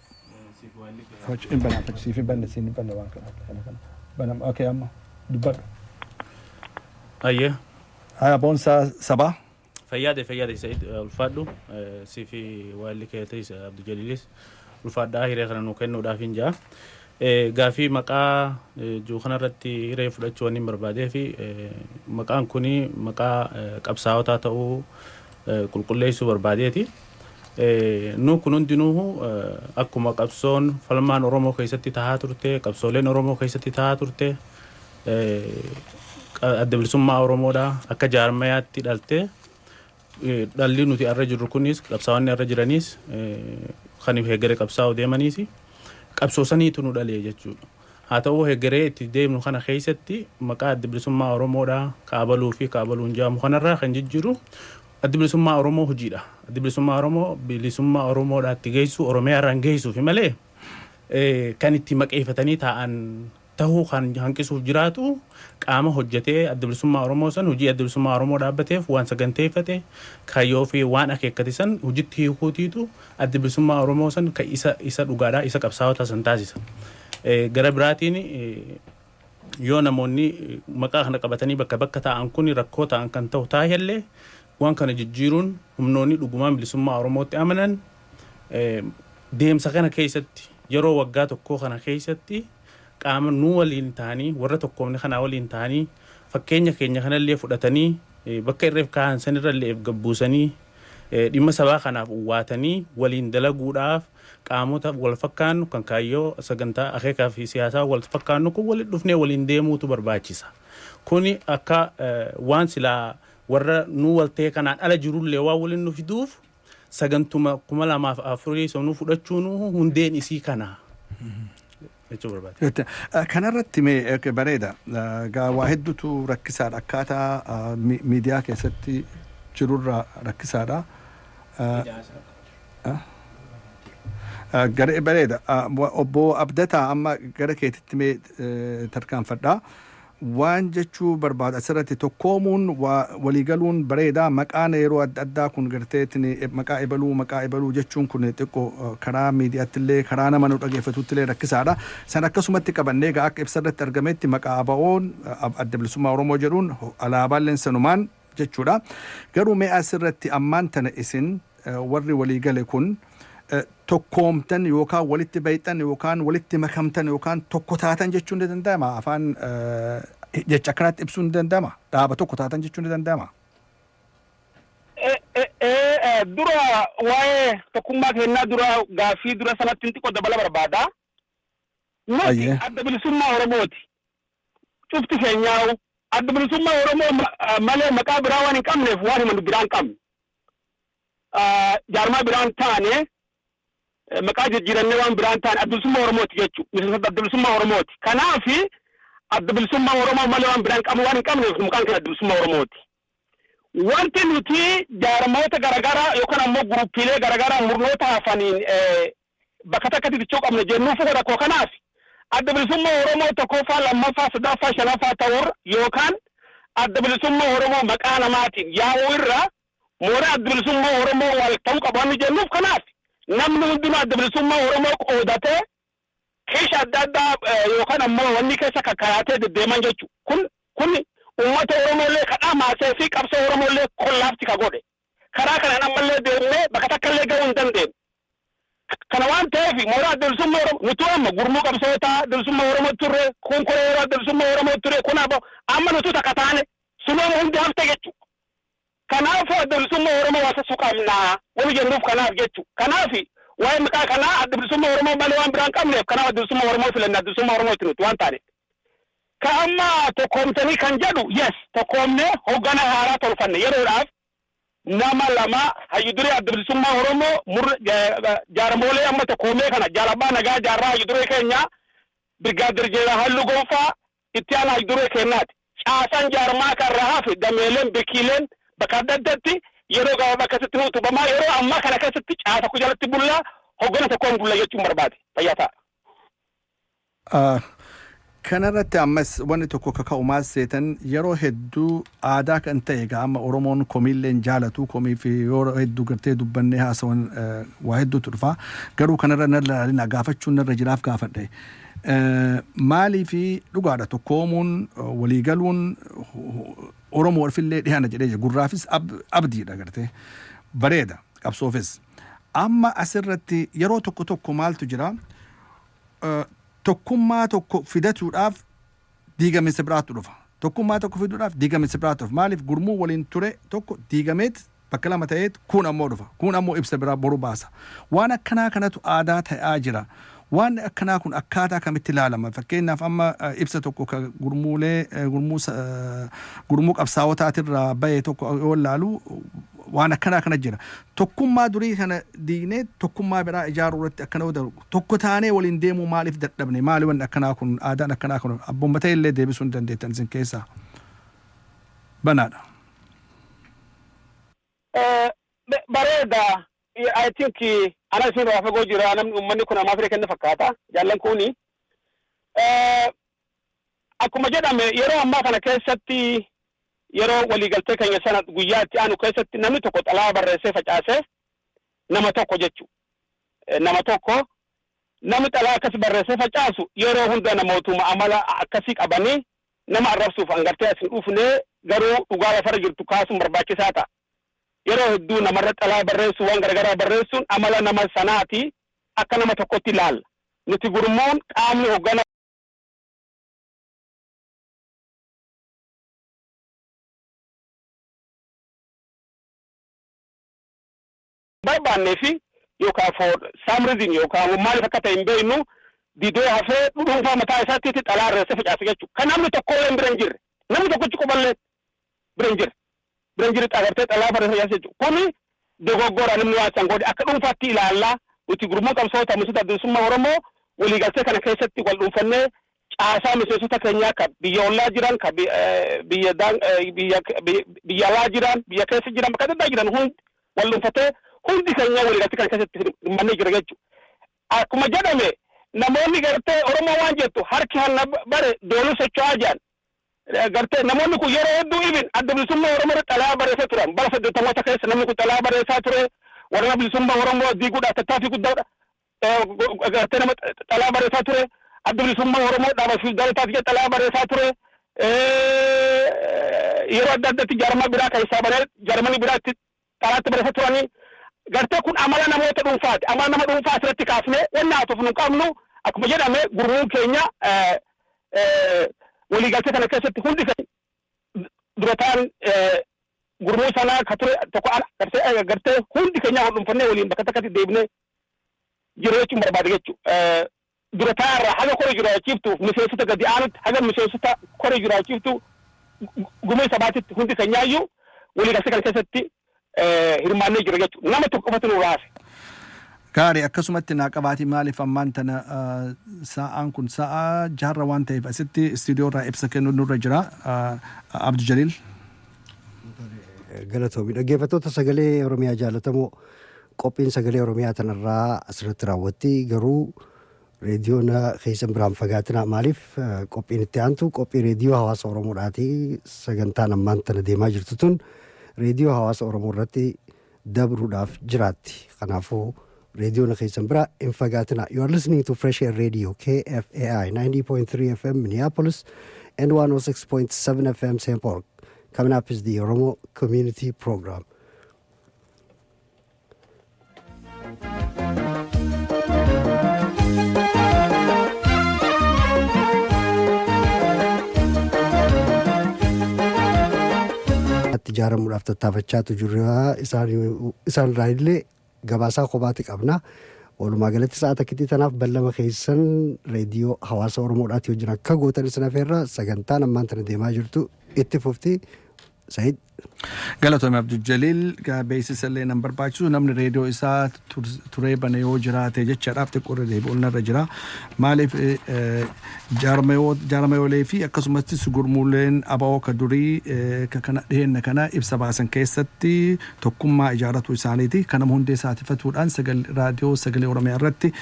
[SPEAKER 1] in bana faccisi banne sin banne waan kana banam okay amma dubbadhu aya bonsa saba
[SPEAKER 5] fayyade Said ulfaadhu sifi waalli keetis Abdu Jalilis ulfaadhaa hiree kana nu kennuudhaaf hin jaa gaafii maqaa juu kanarratti hiree fudhachuu waan hin barbaadee fi maqaan kuni maqaa qabsaa'otaa ta'uu qulqulleessuu barbaadeeti. Nu kun hundinuu akkuma qabsoon falmaan Oromoo keessatti tahaa turte qabsooleen Oromoo keessatti tahaa turte adda bilisummaa Oromoodhaa akka jaarmayaatti dhaltee dhalli nuti irra jirru kunis qabsaa'onni irra jiraniis kan heeggare qabsaa'u deemaniis qabsoo saniitu nu dhalee jechuudha. Haa ta'u heeggaree itti deemnu kana keessatti maqaa adda bilisummaa Oromoodhaa kaabaluu fi kaabaluun jaamu kanarraa kan jijjiiru adda bilisummaa Oromoo hojiidha. Adda bilisummaa Oromoo bilisummaa Oromoodhaatti geessu Oromiyaarraan geessuufi malee kan itti maqeeffatanii taa'an tahuu kan hanqisuuf jiraatu qaama hojjetee adda bilisummaa Oromoo san hojii adda bilisummaa Oromoo dhaabbateef waan saganteeffate kayyoo fi waan akeekkate san hojiitti hiikuutiitu adda bilisummaa Oromoo san kan isa dhugaadhaa isa qabsaa'ota san taasisa. Gara biraatiin yoo namoonni maqaa kana qabatanii bakka taa'an kun rakkoo ta'an kan ta'u taa'ellee waan kana jijjiiruun humnoonni dhugumaan bilisummaa Oromootti amanan deemsa kana keessatti yeroo waggaa tokkoo kana keessatti qaama nu waliin ta'anii warra tokkoomne kana waliin ta'anii fakkeenya keenya kanallee fudhatanii bakka irreef ka'an sanirrallee gabbuusanii dhimma sabaa kanaaf uwwaatanii waliin dalaguudhaaf qaamota wal fakkaannu kan kaayyoo sagantaa akeekaa fi siyaasaa wal fakkaannu kun waliin dhufnee waliin deemuutu barbaachisa. Kuni akka waan silaa warra nu waltee kanaan ala jirullee waan waliin nu fiduuf sagantuma 2004 sonuu fudhachuun hundeen isii kana.
[SPEAKER 1] Kanarratti mee bareeda waa hedduutu rakkisaadha akkaataa miidiyaa keessatti jirurra rakkisaadha. Gara bareeda obbo Abdataa amma gara keetitti mee tarkaanfadhaa. Waan jechuu barbaada asirratti tokkoomuun waliigaluun bareedaa maqaan yeroo adda addaa kun garteetiin maqaa ebaluu jechuun kun xiqqoo karaa miidiyaattillee karaa nama nu dhageeffatuuttillee rakkisaadha. San akkasumatti qabannee egaa akka ibsarratti argametti maqaa ABO'n adda bilisummaa Oromoo jedhuun alaabaalleen sanumaan jechuudha. Garuu mee asirratti ammaan tana isin warri waliigale kun tokkoomtan yookaan walitti bayxan yookaan walitti makamtan yookaan tokko taatan jechuun ni danda'ama afaan jecha akkanatti ibsuun ni danda'ama dhaaba tokko taatan jechuun ni danda'ama.
[SPEAKER 3] Dura waa'ee tokkummaa kennaa dura gaaffii dura sanatti xiqqoo dabala barbaada. Nuti adda bilisummaa Oromooti. Cufti keenyaa'u adda bilisummaa Oromoo malee maqaa biraa waan hin qabneef waan himannu biraa hin qabne. Jaarmaa biraan taane maqaa jijjiirannee waan biraan ta'an adda bilisummaa Oromooti jechuudha. Miseensa adda bilisummaa Oromooti. Kanaaf adda bilisummaa Oromoo malee waan biraan qabu waan hin qabneef maqaan keenya adda bilisummaa Oromooti. Wanti nuti jaarmoota garaagaraa yookaan ammoo guruppiilee garaagaraa murnoota hafaniin bakka takkatti dichoo qabne jennuuf rakkoo kanaaf adda bilisummaa Oromoo tokkoffaa lammaffaa sadaffaa shanaffaa ta'uur yookaan adda bilisummaa Oromoo maqaa namaatiin yaa'uu irra mooraa adda bilisummaa Oromoo wal ta'uu qabaannu jennuuf kanaaf namni hundinuu adda bilisummaa Oromoo qoodatee keessa adda addaa yookaan ammoo wanni keessa kakkaayatee deddeeman jechuudha. Kun uummata Oromoolee kadhaa maasee fi qabsoo Oromoolee kollaafti ka godhe. Karaa kanaan ammallee deemnee bakka takkallee gahuu hin dandeenye. Kana waan ta'eef mooraa adda bilisummaa Oromoo nuti amma gurmuu qabsootaa adda bilisummaa Oromoo turre kun koree adda bilisummaa Oromoo turre kun amma nuti takka taane sunooma hundi hafte jechuudha. Kanaafuu adda bilisummaa Oromoo waasasuu qabnaa wani jennuuf kanaaf jechuudha. Kanaaf waa'ee maqaa kanaa adda bilisummaa Oromoo malee waan biraan qabneef kanaaf adda bilisummaa Oromoo filanne adda bilisummaa Oromooti nuti waan taane. Ka amma tokkoomtanii kan jedhu yes tokkoomnee hoggana haaraa tolfanne yeroodhaaf nama lama hayyuduree adda bilisummaa Oromoo jaarmoolee amma tokkoomee kana jaalabaa nagaa jaarraa hayyuduree keenya Birgaadir Jeeraa Halluu Gonfaa itti aanaa hayyuduree keenyaati. Caasaan jaarmaa kan rahaaf gameeleen bekiileen bakka adda addaatti yeroo gabaabaa keessatti nu tubamaa yeroo ammaa kana keessatti caasa ku jalatti bullaa hoggana tokkoon bulla jechuun barbaade fayyaa ta'a.
[SPEAKER 1] Kanarratti ammas wanni tokko kaka'umaas seetan yeroo hedduu aadaa kan ta'e amma Oromoon komiilleen jaalatu komii fi yeroo hedduu gartee dubbannee haasawan waa hedduutu dhufa garuu kanarra narra gaafachuun narra jiraaf gaafadhe. Maalii fi dhugaadha tokkoomuun waliigaluun Oromoo walfillee dhiyaana jedhee gurraafis abdiidha gartee bareeda qabsoofis amma asirratti yeroo tokko maaltu jira tokkummaa tokko fidatuudhaaf diigamiinsa biraatu dhufa tokkummaa tokko fiduudhaaf diigamiinsa biraatu dhufa maaliif gurmuu waliin ture tokko diigameet bakka lama ta'eet kun ammoo dhufa kun ammoo ibsa biraa boru baasa waan akkanaa kanatu aadaa ta'aa jira waan akkanaa kun akkaataa kamitti ilaalama fakkeenyaaf amma ibsa tokko ka gurmuu qabsaa'otaatirraa bahee tokko yoo ilaalu waan akkanaa kana jira tokkummaa durii kana diinee tokkummaa biraa ijaaruu irratti akkana wadaru tokko taanee waliin deemuu maaliif dadhabne maali waan akkanaa kun aadaan akkanaa kun abboommata illee deebisuu hin dandeettan isin keessaa banaadha.
[SPEAKER 3] Bareeda I think ana isin rafa go jira namni ummanni kun amaaf kenna fakkaata jaallan kuni akkuma jedhame yeroo ammaa kana keessatti yeroo waliigaltee keenya sana guyyaatti aanu keessatti namni tokko xalaa barreessee facaasee nama tokko jechu nama tokko namni xalaa akkas barreessee facaasu yeroo hunda namootuma amala akkasii qabanii nama arrabsuuf angartee asin dhufnee garuu dhugaa lafarra jirtu kaasuun barbaachisaa ta'a. Yeroo hedduu namarra xalaa barreessu waan garagaraa barreessuun amala nama sanaati akka nama tokkotti ilaalla. Nuti gurmuun qaamni hoggana barbaannee fi yookaan for some reason yookaan maaliif akka ta'e hin beeknu didee hafee dhuunfaa mataa isaatti xalaa barreessee facaase jechuudha. Kan namni tokko illee bira hin jirre namni tokkichi qoballee bira hin jirre. Brenjiri agartee xalaa barreessee facaase jechuudha. Kuni dogoggora namni waan san godhe akka dhuunfaatti ilaallaa nuti gurmuu qabsoota miseensota bilisummaa Oromoo waliigaltee kana keessatti wal dhuunfannee caasaa miseensota keenyaa ka biyya ollaa jiran ka biyya alaa jiran biyya keessa jiran bakka adda jiran hundi wal dhuunfatee hundi keenya waliigaltee kana keessatti hirmannee jira jechuudha. Akkuma jedhame namoonni gartee Oromoo waan jettu harki hanna bare dooluu socho'aa jiran gartee namoonni kun yeroo hedduu ibin adda bilisummaa Oromoo xalaa barreessaa turan bara 80 keessa namni kun xalaa barreessaa ture warra bilisummaa Oromoo diiguudhaaf tattaaffii guddaadha gartee nama xalaa barreessaa ture adda bilisummaa Oromoo dhaaba fiildaalitaaf xalaa barreessaa ture yeroo adda addaatti jaarmaa biraa keessaa banee jaarmanii biraatti xalaatti barreessaa turanii gartee kun amala namoota dhuunfaati amala nama dhuunfaa asirratti kaasnee wanna haatuuf nu qabnu akkuma jedhame gurmuun keenya waliigaltee kana keessatti hundi durataan gurmuu sanaa ka ture tokko gartee hundi keenya wal dhuunfannee waliin bakka takkatti deebinee jiru jechuun barbaade jechuudha. Durataa irraa haga koree jiraachiiftuuf miseensota gadi aanutti haga miseensota koree jiraachiiftu gumee sabaatitti hundi keenyaayyuu waliigaltee kana keessatti hirmaannee jira jechuudha. Nama tokko qofatu nu raase.
[SPEAKER 1] Gaarii akkasumatti naaqabaatii maaliif ammaan tana sa'aan kun sa'a jaarra waan ta'eef asitti istiidiyoo irraa ibsa kennu nurra jira Abduu Jaliil.
[SPEAKER 6] Galatoomi dhaggeeffattoota sagalee Oromiyaa jaalatamoo qophiin sagalee Oromiyaa tanarraa asirratti raawwatti garuu reediyoon keessan biraan fagaatina maaliif qophiin itti aantu qophii reediyoo hawaasa Oromoodhaati sagantaan ammaan tana deemaa jirtu tun reediyoo hawaasa Oromoo irratti dabruudhaaf jiraatti kanaafuu reediyoon keessan bira hin fagaatina. You are listening to Fresh Air Radio KFAI 90.3 FM Minneapolis and 106.7 FM St. Paul. Coming up is the Oromo Community Program. Ijaaramuudhaaf tattaafachaatu jirra isaan raayillee gabaasaa kophaatti qabna. Walumaa galatti sa'a takkitti tanaaf ballama keessan reediyoo hawaasa Oromoodhaatti yoo jiran akka gootan isin afeerra sagantaan ammaan tana deemaa jirtu itti fufti. Said
[SPEAKER 1] Galatoomi Abduu Jaliil beeksisallee nan barbaachisu namni reediyoo isaa turee bane yoo jiraate jechaadhaaf xiqqoorra deebi'uun irra jira. Maaliif jaarmayoolee fi akkasumas gurmuuleen aba'oo ka durii kana dhiheenya kana ibsa baasan keessatti tokkummaa ijaaratu isaaniiti. Kana hundee saatifatuudhaan raadiyoo sagalee Oromiyaa irratti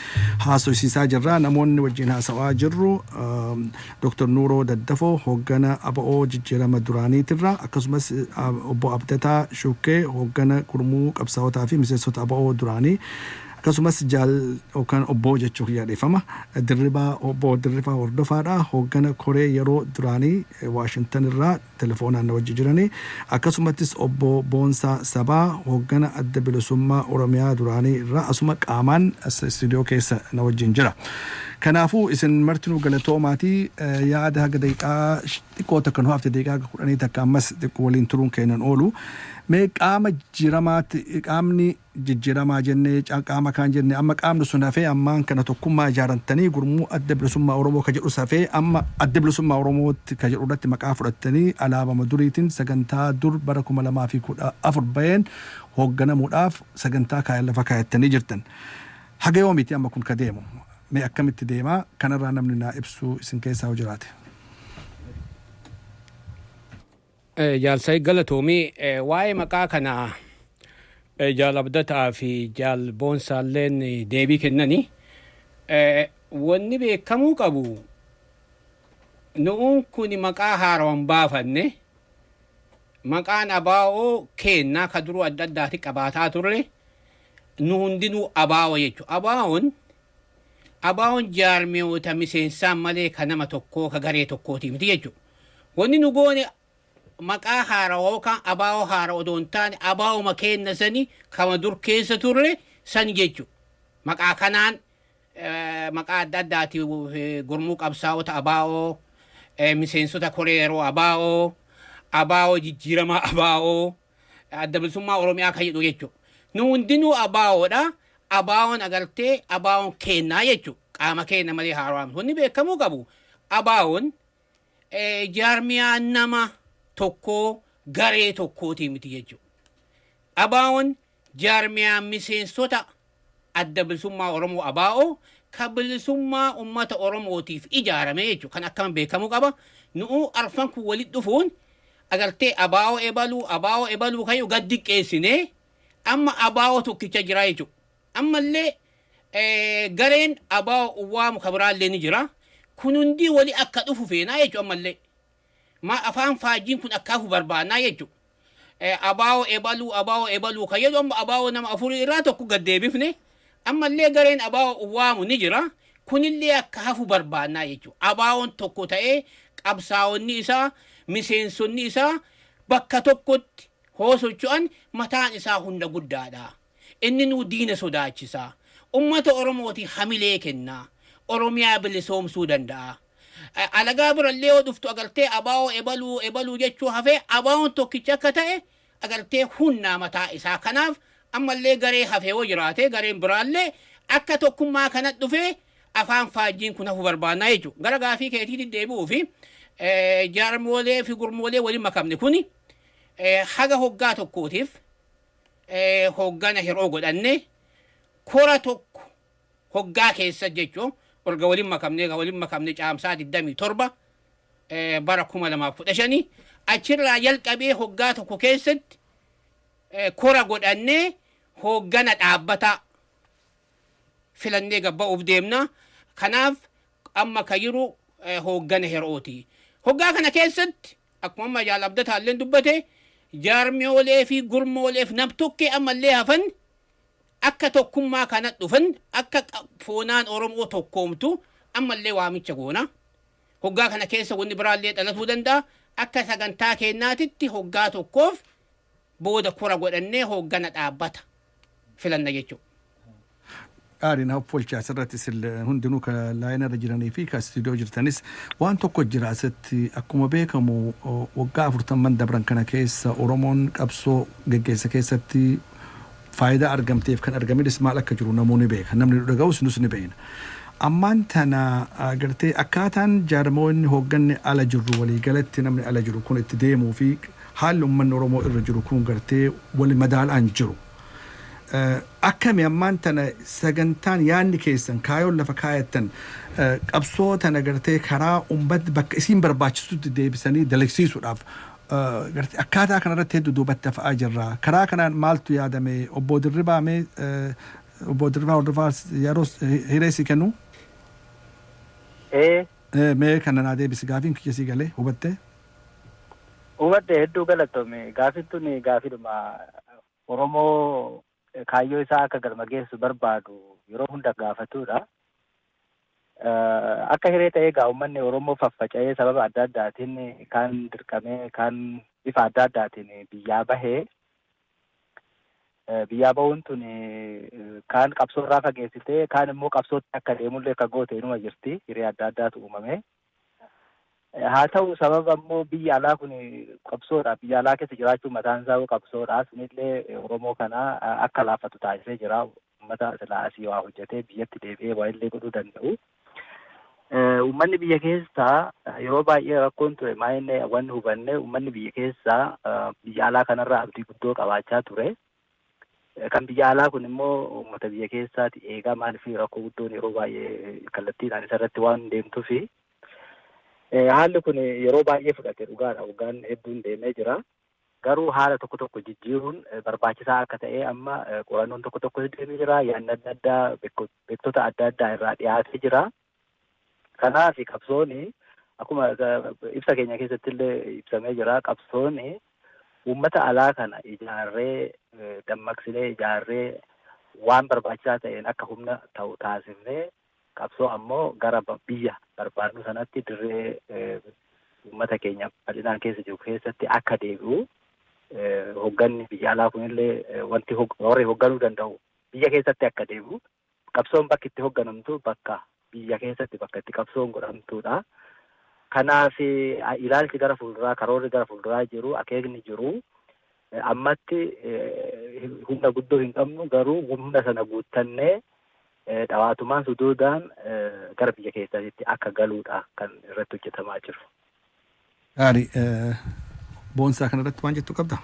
[SPEAKER 1] haasofsiisaa jirra. Namoonni wajjin haasawaa jirru Dr. Nuuroo Daddafoo hoggana aba'oo jijjiirama duraaniitirra akkasumas obbo Abdataa Shukkee hoggana gurmuu qabsaa'otaa fi miseensota aba'oo duraanii akkasumas yookaan obbo jechuu yaadeffama obbo Dirribaa Hordofaadha hoggana koree yeroo duraanii Waashintan irraa telefoonaan na wajji jiranii akkasumattis obbo Boonsaa Sabaa hoggana adda bilisummaa Oromiyaa duraanii irraa asuma qaamaan istiidiyoo keessa na wajjin jira. Kanaafuu isin martinuu galatoomaatii yaada haga daqiiqaa xiqqoo takka nu hafte daqiiqaa 10 takka ammas xiqqoo waliin turuun kennan oolu Mee qaama qaamni jijjiiramaa jennee qaama kaan jennee amma qaamni sun hafee ammaan kana tokkummaa ijaarantanii gurmuu adda bilisummaa Oromoo ka jedhu hafee amma adda bilisummaa Oromootti ka jedhu irratti maqaa fudhattanii alaabama duriitiin sagantaa dur bara 2014 baheen hoogganamuudhaaf sagantaa kaayyan lafa kaayattanii jirtan. Haga yoomiiti amma kun ka deemu? Mee akkamitti deemaa? Kanarraa namni naa ibsuu isin keessaa hoo jiraate?
[SPEAKER 2] Jaalsay galatoomii waa'ee maqaa kana jaal abdataa fi jaal boonsaalleen deebii kennanii wanni beekamuu qabu nu'uun kun maqaa haarawan baafanne maqaan abaa'oo kennaa ka duruu adda addaati qabaataa turre nu hundinuu abaa'oo jechuudha. Abaa'oon jaarmiyoota miseensaan malee ka nama tokkoo ka garee tokkooti miti jechuudha. Wanni nu goone maqaa haarawoo kan abaa'oo haara odoon taane abaa'uma kenna sani kama dur keessa turre san jechuudha. Maqaa kanaan maqaa adda addaati gurmuu qabsaa'ota abaa'oo miseensota koreeroo abaa'oo jijjiiramaa abaa'oo adda bilisummaa Oromiyaa kan jedhu jechuudha. Nu hundinuu abaa'oodha. Abaa'oon agartee abaa'oon kennaa jechuudha. Qaama kenna malee haarawaa. Wanni beekamuu qabu abaa'oon jaarmiyaa nama tokkoo garee tokkooti miti jechuudha. Abaa'oon jaarmiyaa miseensota adda bilisummaa Oromoo abaa'oo ka bilisummaa uummata Oromootiif ijaarame jechuudha. Kan akkam beekamuu qaba. Nu'uu arfan kun walitti dhufuun agartee abaa'oo ebaluu kayyuu gad diqqeessinee amma abaa'oo tokkicha jira jechuudha. Ammallee gareen abaa'oo uwwaamu ka biraallee ni jira. Kun hundi wali akka dhufu feenaa jechuudha ammallee. Afaan faajiin kun akkaafu barbaannaa jechuudha. Abaa'oo ebaluu kan jedhu amma abaa'oo nama afurii irraa tokko gad deebifne ammallee gareen abaa'oo uwwaamu ni jira. Kunillee akka hafu barbaannaa jechuudha. Abaa'oon tokko ta'ee qabsaa'onni isaa miseensonni isaa bakka tokkotti hoo socho'an mataan isaa hunda guddaadha. Inni nuu diina sodaachisaa. Uummata Oromooti hamilee kennaa. Oromiyaa bilisoomsuu danda'a. Alagaa birallee yoo dhuftu agartee abaa'oo ebaluu jechuu hafee abaa'oon tokkicha akka ta'e agartee hunnaa mataa isaa. Kanaaf ammallee garee hafee yoo jiraate gareen biraallee akka tokkummaa kanatti dhufee afaan faajiin kun hafu barbaannaa jechuudha. Gara gaafii keetiitti deebi'uu fi jaarmoolee fi gurmoolee waliin makamne kuni haga hoggaa tokkootiif hoggana hir'oo godhanne kora tokko hoggaa keessa jechuun orga waliin makamne caamsaa 27 bara 2015 achirraa jalqabee hoggaa tokko keessatti kora godhanne hoggana dhaabbataa filannee gabba'uuf deemna. Kanaaf amma ka jiru hoggana hir'ooti. Hoggaa kana keessatti akkuma amma jaal abdataalleen dubbate jaarmiyoolee fi gurmoolee fi nam-tokkee ammallee hafan akka tokkummaa kanatti dhufan akka foonaan Oromoo tokkoomtu ammallee waamicha goona. Hoggaa kana keessa wanni biraallee dhalatuu danda'a. Akka sagantaa kennaatitti hoggaa tokkoof booda kora godhannee hoggana dhaabbata filanna jechuudha.
[SPEAKER 1] Qaariin hapfolchaa asirratti hundinuu ka laayina irra jiranii fi ka istiidiyoo jirtanis waan tokko jira asitti akkuma beekamu waggaa 40 dabran kana keessa Oromoon qabsoo geggeessa keessatti faayidaa argamteef kan argameedis maal akka jiru namoonni beeka. Namni nu dhaga'us nus ni beekna. Ammaan tana agartee akkaataan jaarmoonni hoogganni ala jirru waliigalatti namni ala jiru kun itti deemuu fi haalli uummanni Oromoo irra jiru kun gartee wali madaalaan jiru. Akkami ammaan tana sagantaan yaadni keessan kaayoon lafa kaayattan qabsoo tana gartee karaa uummatni bakka isiin barbaachisutti deebisanii dalagsiisuudhaaf gartee akkaataa kanarratti hedduu duubatti hafaa jirra. Karaa kanaan maaltu yaadame obbo Dirribaa yeroo hireessi kennu? Mee kana naa deebisi gaafiin kiyya sii galee hubattee?
[SPEAKER 4] Hubadde hedduu galatoome. Gaafiin tuni gaafiidhuma Oromoo kaayyoo isaa akka galma geessu barbaadu yeroo hunda gaafatudha. Akka hiree ta'ee egaa uummanni Oromoo faffaca'ee sababa adda addaatiin kaan dirqamee kaan bifa adda addaatiin biyyaa bahee biyyaa bahuun tun kaan qabsoo irraa fageessitee kaan immoo qabsootti akka deemullee akka goote inuma jirti. Hiree adda addaatu uumame. haa ta'u sababa immoo biyya alaa kun qabsoodha. Biyya alaa keessa jiraachuun mataan isaa qabsoodha. Sunillee Oromoo kana akka laafatu taasisee jira. Uummata silaa asii waa hojjetee biyyatti deebi'ee waa illee godhuu danda'u. Uummanni biyya keessaa yeroo baay'ee rakkoon ture maa'inne wanni hubanne uummanni biyya keessaa biyya alaa kanarraa abdii guddoo qabaachaa ture. Kan biyya alaa kun immoo uummata biyya keessaati eegaa maaliif rakkoo guddoon yeroo baay'ee kallattiidhaan isarratti waan deemtuufi haalli kun yeroo baay'ee fudhate dhugaadha. Waggaan hedduun deemee jira. Garuu haala tokko tokko jijjiiruun barbaachisaa akka ta'e amma qorannoon tokko tokko deemee jira. Yaadni adda addaa beektota adda addaa irraa dhiyaatee jira. Kanaaf qabsooni akkuma ibsa keenya keessatti illee ibsamee jira. Qabsooni uummata alaa kana ijaarree dammaqsinee ijaarree waan barbaachisaa ta'een akka humna ta'u taasifnee qabsoo ammoo gara biyya barbaadnu sanatti dirree uummata keenya bal'inaan keessa jiru keessatti akka deebi'u hogganni biyya alaa kunillee wanti warri hogganuu danda'u biyya keessatti akka deebi'u qabsoon bakki itti hogganamtu bakka biyya keessatti bakka itti qabsoon godhamtuudha. Kanaaf ilaalchi gara fuulduraa karoorri gara fuulduraa jiru akeekni jiru ammatti humna guddoo hin qabnu garuu humna sana guuttannee dhawaatumaan suduudaan gara biyya keessatti akka galuudha kan irratti hojjetamaa jiru.
[SPEAKER 1] Gaarii boonsaa kanarratti waan jettu qabda?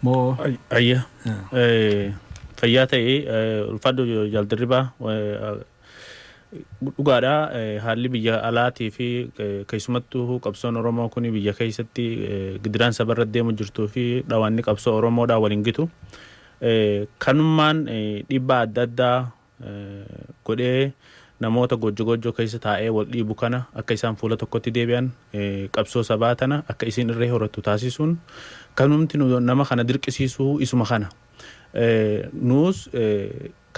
[SPEAKER 1] Moo
[SPEAKER 5] ayya fayyaa ta'ee ulfaadhu jaaldirribaa dhugaadha. Haalli biyya alaatii fi keessumattuu qabsoon Oromoo kun biyya keessatti gidiraan sabarra deemu jirtuu fi dhawaanni qabsoo Oromoodhaa waliin gitu kanummaan dhiibbaa adda addaa godhee namoota gojjoo keessa taa'ee wal dhiibu kana akka isaan fuula tokkotti deebi'an qabsoo sabaa tana akka isin irree horattu taasisuun kanumti nama kana dirqisiisuu isuma kana nuus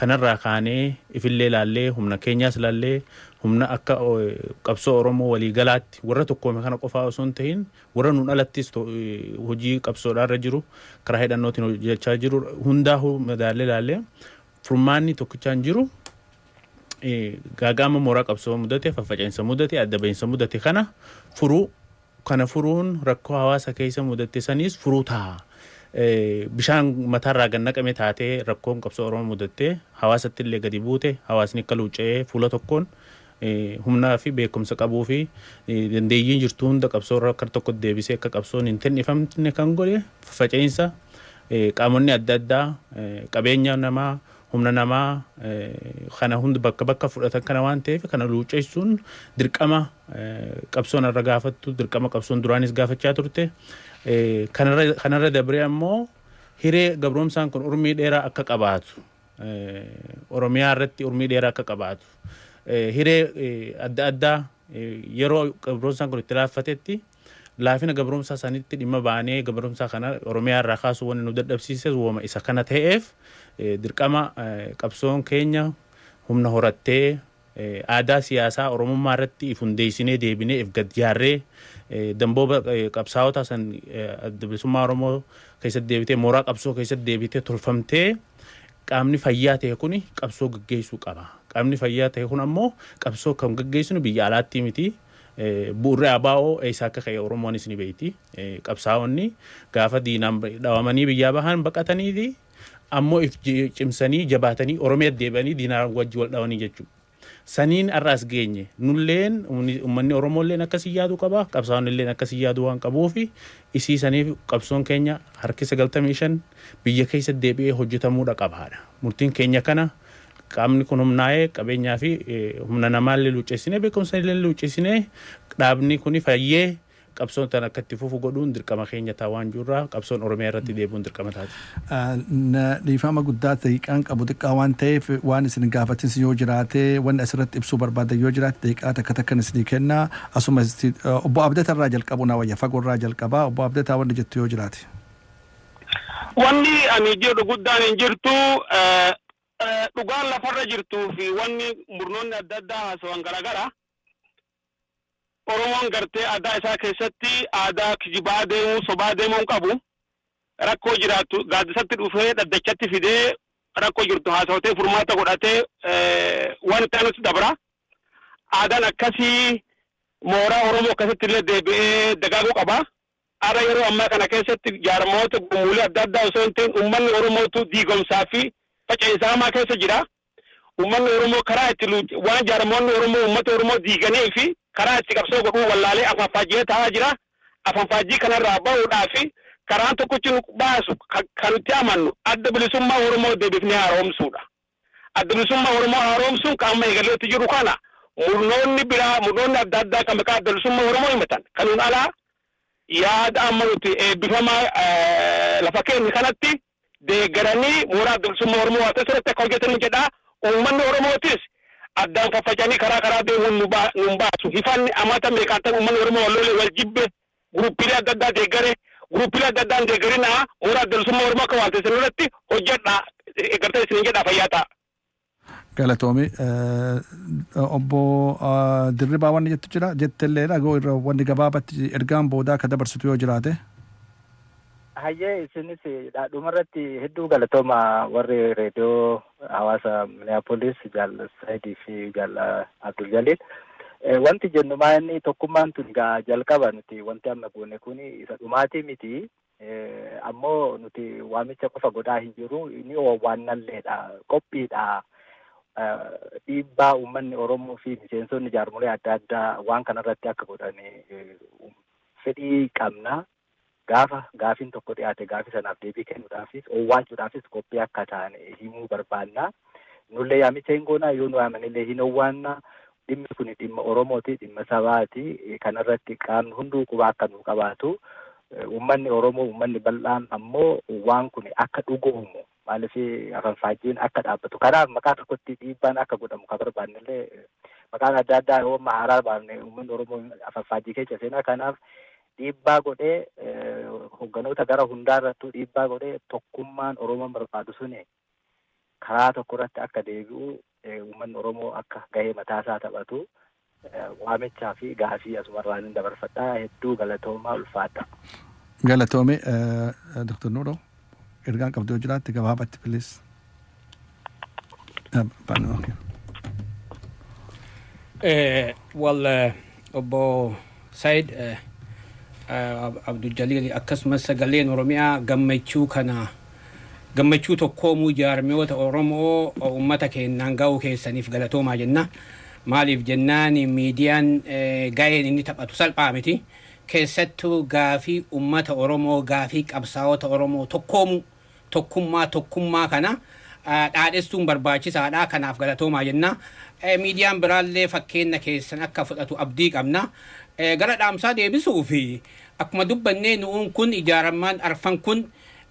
[SPEAKER 5] kanarraa kaanee ifillee ilaallee humna keenyaas ilaallee humna akka qabsoo Oromoo walii galaatti warra tokkoome kana qofaa osoo hin ta'in warra nuun alattis hojii qabsoodhaarra jiru karaa hidhannootiin hojjechaa jiru hundaa'uu madaallee ilaallee furmaanni tokkichaan jiru gaagama mooraa qabsoo mudate faffaceensa mudate adda bahinsa mudate kana furuun rakkoo hawaasa keessa mudate saniis furuu ta'a. Bishaan mataarraa gannaqame taatee rakkoon qabsoo Oromoo mudattee hawaasatti illee gadi buute hawaasni akka luuca'ee fuula tokkoon humnaa fi beekumsa qabuu fi dandeeyyiin jirtu hunda qabsoo akka tokko deebisee akka qabsoon hin tennifamne kan godhe faffaceensa qaamonni adda addaa qabeenya namaa humna namaa kana hunda bakka fudhatan kana waan ta'eef kana luuceessuun dirqama qabsoon irra gaafattu dirqama qabsoon duraanis gaafachaa turte. Kanarra dabree ammoo hiree gabroomsaan kun urmii dheeraa akka qabaatu Oromiyaa irratti urmii dheeraa akka qabaatu hiree adda addaa yeroo gabroomsaan kun itti laaffatetti laafina gabroomsaa isaaniitti dhimma baanee gabroomsaa kana Oromiyaa irraa kaasuu waan nu dadhabsiises wooma isa kana ta'eef dirqama qabsoon keenya humna horattee aadaa siyaasaa Oromummaa irratti if hundeessinee deebinee if gadjaarree dambooba qabsaa'ota san adda bilisummaa Oromoo keessatti deebitee mooraa qabsoo keessatti deebitee tolfamtee qaamni fayyaa ta'e kun qabsoo gaggeessuu qaba. Qaamni fayyaa ta'e kun ammoo qabsoo kan gaggeessinu biyya alaatti miti. Bu'uurri abaa'oo eessaa akka ka'e Oromoonis ni beekti. Qabsaa'onni gaafa diinaan dhawamanii biyyaa bahan baqatanii fi ammoo if cimsanii jabaatanii Oromiyaa deebi'anii diinaan wajji wal dhawanii jechuudha. Saniin arraas geenye nulleen uummanni Oromoolleen akkasii yaaduu qaba qabsaa'onnilleen akkasii yaaduu waan qabuufi isii saniif qabsoon keenya harki 95 biyya keessa deebi'ee hojjetamuudha qabaadha. Murtiin keenya kana qaamni kun humnaa'ee qabeenyaa fi humna namaallee luucceessinee beekumsa illee luucceessinee dhaabni kun fayyee qabsoon tan akka itti fufu godhuun dirqama keenya ta'aa waan jirraa qabsoon Oromiyaa irratti deebi'uun dirqama taati.
[SPEAKER 1] Dhiifama guddaa daqiiqaan qabu xiqqaa waan ta'eef waan isin gaafatis yoo jiraate wanni asirratti ibsuu barbaadan yoo jiraate daqiiqaa takkan isinii kenna asuma obbo Abdataa irraa jalqabu na wayya fagoo irraa jalqabaa obbo Abdataa wanni jettu yoo jiraate.
[SPEAKER 3] Wanni ani jedhu guddaan hin jirtu dhugaan lafarra jirtuu fi wanni murnoonni adda addaa haasawan garaagara. Oromoon gartee aadaa isaa keessatti aadaa kijibaa deemuu sobaa deemuu qabu rakkoo jiraattu gaaddisatti dhufee dhaddachatti fidee rakkoo jirtu haasawatee furmaata godhatee wanta nuti dabra aadaan akkasii mooraa Oromoo akkasitti illee deebi'ee dagaaguu qaba. Ara yeroo ammaa kana keessatti jaarmoota gumuulee adda addaa osoo hin ta'in uummanni Oromootu diigomsaa fi faca'isaamaa keessa jira. Uummanni Oromoo karaa itti waan jaarmoonni Oromoo uummata Oromoo diiganii fi karaa itti qabsoo godhuu wallaalee afanfaajjii ta'aa jira. Afanfaajjii kanarraa bahuudhaa fi karaan tokkochi nu baasu kan nuti amannu adda bilisummaa Oromoo deebifnee haaromsuudha. Adda bilisummaa Oromoo haaromsuun kan amma eegaleetti jiru kana murnoonni biraa murnoonni adda addaa kan maqaa adda bilisummaa Oromoo himatan kanuun alaa yaada amma nuti eebbifamaa lafa keenya kanatti deeggaranii mooraa adda bilisummaa Oromoo waan ta'eef akka hojjetan jedhaa. Uummanni Oromootis addaan faffacanii karaa deemuun nu baasu. Hifanni amata meeqaatan uummanni Oromoo wallolee wal jibbe guruppiilee adda addaa deeggare guruppiilee adda addaan deeggarinaa mooraa adda bilisummaa Oromoo akka waan ta'eef irratti hojjedhaa eeggartee isin jedhaa fayyaa ta'a.
[SPEAKER 1] Galatoomi obbo Dirribaa wanni jettu jira jettellee dhagoo irra wanni gabaabatti ergaan boodaa akka dabarsitu yoo jiraate.
[SPEAKER 4] Hayyee isinis dhumarratti hedduu galatooma warri reediyoo hawaasa Minneapolis jaal Saidii fi jaal Abdul Jalil. Wanti jennu maanni tokkummaan tun gaa jalqaba nuti wanti amma goone kun isa dhumaatii miti. Ammoo nuti waamicha qofa godhaa hin jiru inni waannalleedha qophiidha. Dhiibbaa uummanni Oromoo fi miseensonni jaarmolee adda addaa waan kanarratti akka godhan fedhii qabna. Gaafiin tokko dhiyaate gaafii sanaaf deebii kennuudhaafis owwaachuudhaafis qophii akka ta'an himuu barbaanna. Nullee yaamicha hin goonaa yoo nu yaamanillee hin owwaanna. Dhimmi kun dhimma Oromooti, dhimma sabaati. Kanarratti qaamni hunduu quba akka nu qabaatu. Uummanni Oromoo, uummanni bal'aan ammoo waan kun akka dhugoomu maaliif afanfaajjiin akka dhaabbatu. Kanaaf maqaa tokkotti dhiibbaan akka godhamu kan barbaannellee maqaan adda addaa yoo haaraa baafne uummanni Oromoo afanfaajjii keessa seenaa. Kanaaf dhiibbaa godhee hogganoota gara hundaarrattuu dhiibbaa godhee tokkummaan Oromoon barbaadu suni karaa tokko irratti akka deebi'u uummanni Oromoo akka gahee mataasaa taphatu waamichaa fi gaafii asumarraan hin dabarfadhaa. Hedduu galatoomaa ulfaadha.
[SPEAKER 1] Galatoome Dr. Nuuro ergaan qabdu yoo jiraatte gabaabatti please.
[SPEAKER 2] Well obbo Said Abdul Jalil akkasumas sagaleen Oromiyaa gammachuu tokkoomuu jaarmiyoota Oromoo uummata keenyaan ga'uu keessaniif galatoomaa jenna. Maaliif jennaan miidiyaan ga'een inni taphatu salphaa miti. Keessattuu gaafii uummata Oromoo gaafii qabsaa'ota Oromoo tokkummaa kana dhaadheessuun barbaachisaadha. Kanaaf galatoomaa jenna. Miidiyaan biraallee fakkeenya keessan akka fudhatu abdii qabna. Gara dhaamsaa deebisuu fi akkuma dubbannee nu'uun kun ijaaramaan arfan kun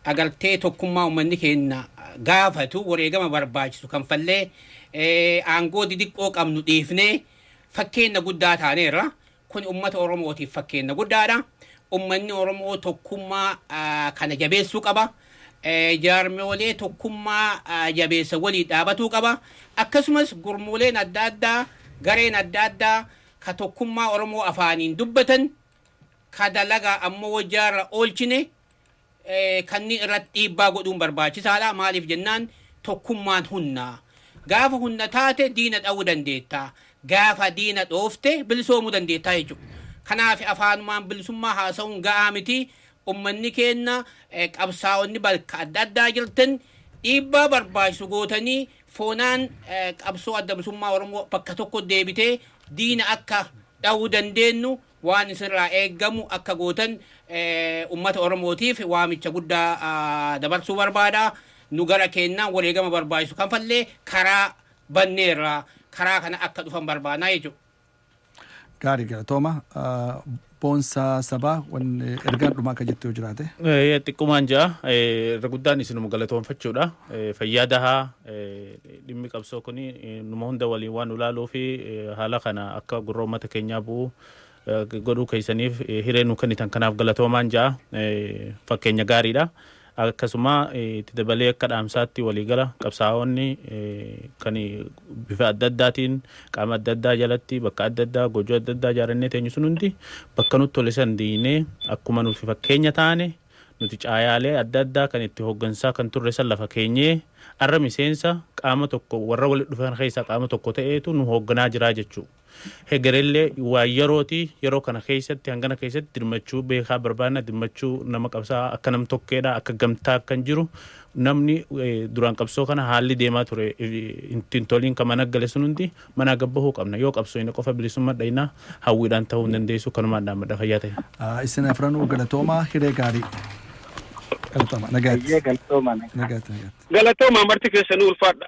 [SPEAKER 2] agartee tokkummaa uummanni keenya gaafatu wareegama barbaachisu kan fallee aangoo didiqqoo qabnu dhiifnee fakkeenya guddaa taaneerra. Kun uummata Oromootiif fakkeenya guddaadha. Uummanni Oromoo tokkummaa kana jabeessuu qaba. Jaarmiyoolee tokkummaa jabeessa walii dhaabatuu qaba. Akkasumas gurmuuleen adda addaa gareen adda addaa ka tokkummaa Oromoo afaaniin dubbatan ka dalagaa ammoo wajjaarra oolchine kanneen irratti dhiibbaa godhuun barbaachisaadha. Maaliif jennaan tokkummaan humna. Gaafa humna taate diina dha'uu dandeetta. Gaafa diina dhoofte bilisoomuu dandeettaa jechuudha. Kanaaf afaanumaan bilisummaa haasa'uun ga'aa miti. Uummanni keenya qabsaa'onni bakka adda addaa jirtan dhiibbaa barbaachisu gootanii foonaan qabsoo adda bilisummaa Oromoo bakka tokko deebitee diina akka dha'uu dandeenyu waan isirraa eeggamu akka gootan uummata Oromootiif waamicha guddaa dabarsuu barbaada. Nu gara keenyaan wareegama barbaachisu kan fallee karaa banneerraa karaa kana akka dhufan barbaanaa jechuudha.
[SPEAKER 1] Gaarii galatooma. Boonsaa sabaa wanni ergaan dhumaa akka jettu yoo jiraate.
[SPEAKER 5] Xiqqoomaan ja'a irra guddaan isinuma galatoonfachuudha. Fayyaa dahaa dhimmi qabsoo kun numa hunda waliin waan ulaaluu fi haala kana akka gurra uummata keenyaa bu'u godhuu keessaniif hiree nu kennitan kanaaf galatoomaan ja'a fakkeenya gaariidha. Akkasuma itti dabalee akka dhaamsaatti waliigala qabsaa'onni kan bifa adda addaatiin qaama adda addaa jalatti bakka adda addaa gojoo adda addaa ijaarannee teenyu sun hundi bakka nutti tole san diinee akkuma nuti fakkeenya taane nuti caayaalee adda addaa kan itti hooggansaa kan turre san lafa keenyee arra miseensa qaama tokko warra walitti dhufan keessaa qaama tokko ta'eetu nu hoogganaa jira jechuudha. hegerellee waa yeroo kana keessatti hangana keessatti dirmachuu beekaa barbaadna dirmachuu nama qabsaa akka nam tokkeedha akka gamtaa kan jiru namni duraan qabsoo kana haalli deemaa ture ittiin toliin kan mana gale sun hundi mana gabbahuu qabna yoo qabsoo inni qofa bilisummaa dhaynaa hawwiidhaan ta'uu hin dandeessu kanumaan dhaammadha fayyaa ta'e.
[SPEAKER 1] Isin afranuu galatoomaa hiree gaarii. Galatooma nagaatti.
[SPEAKER 3] Galatooma marti keessanuu ulfaadha.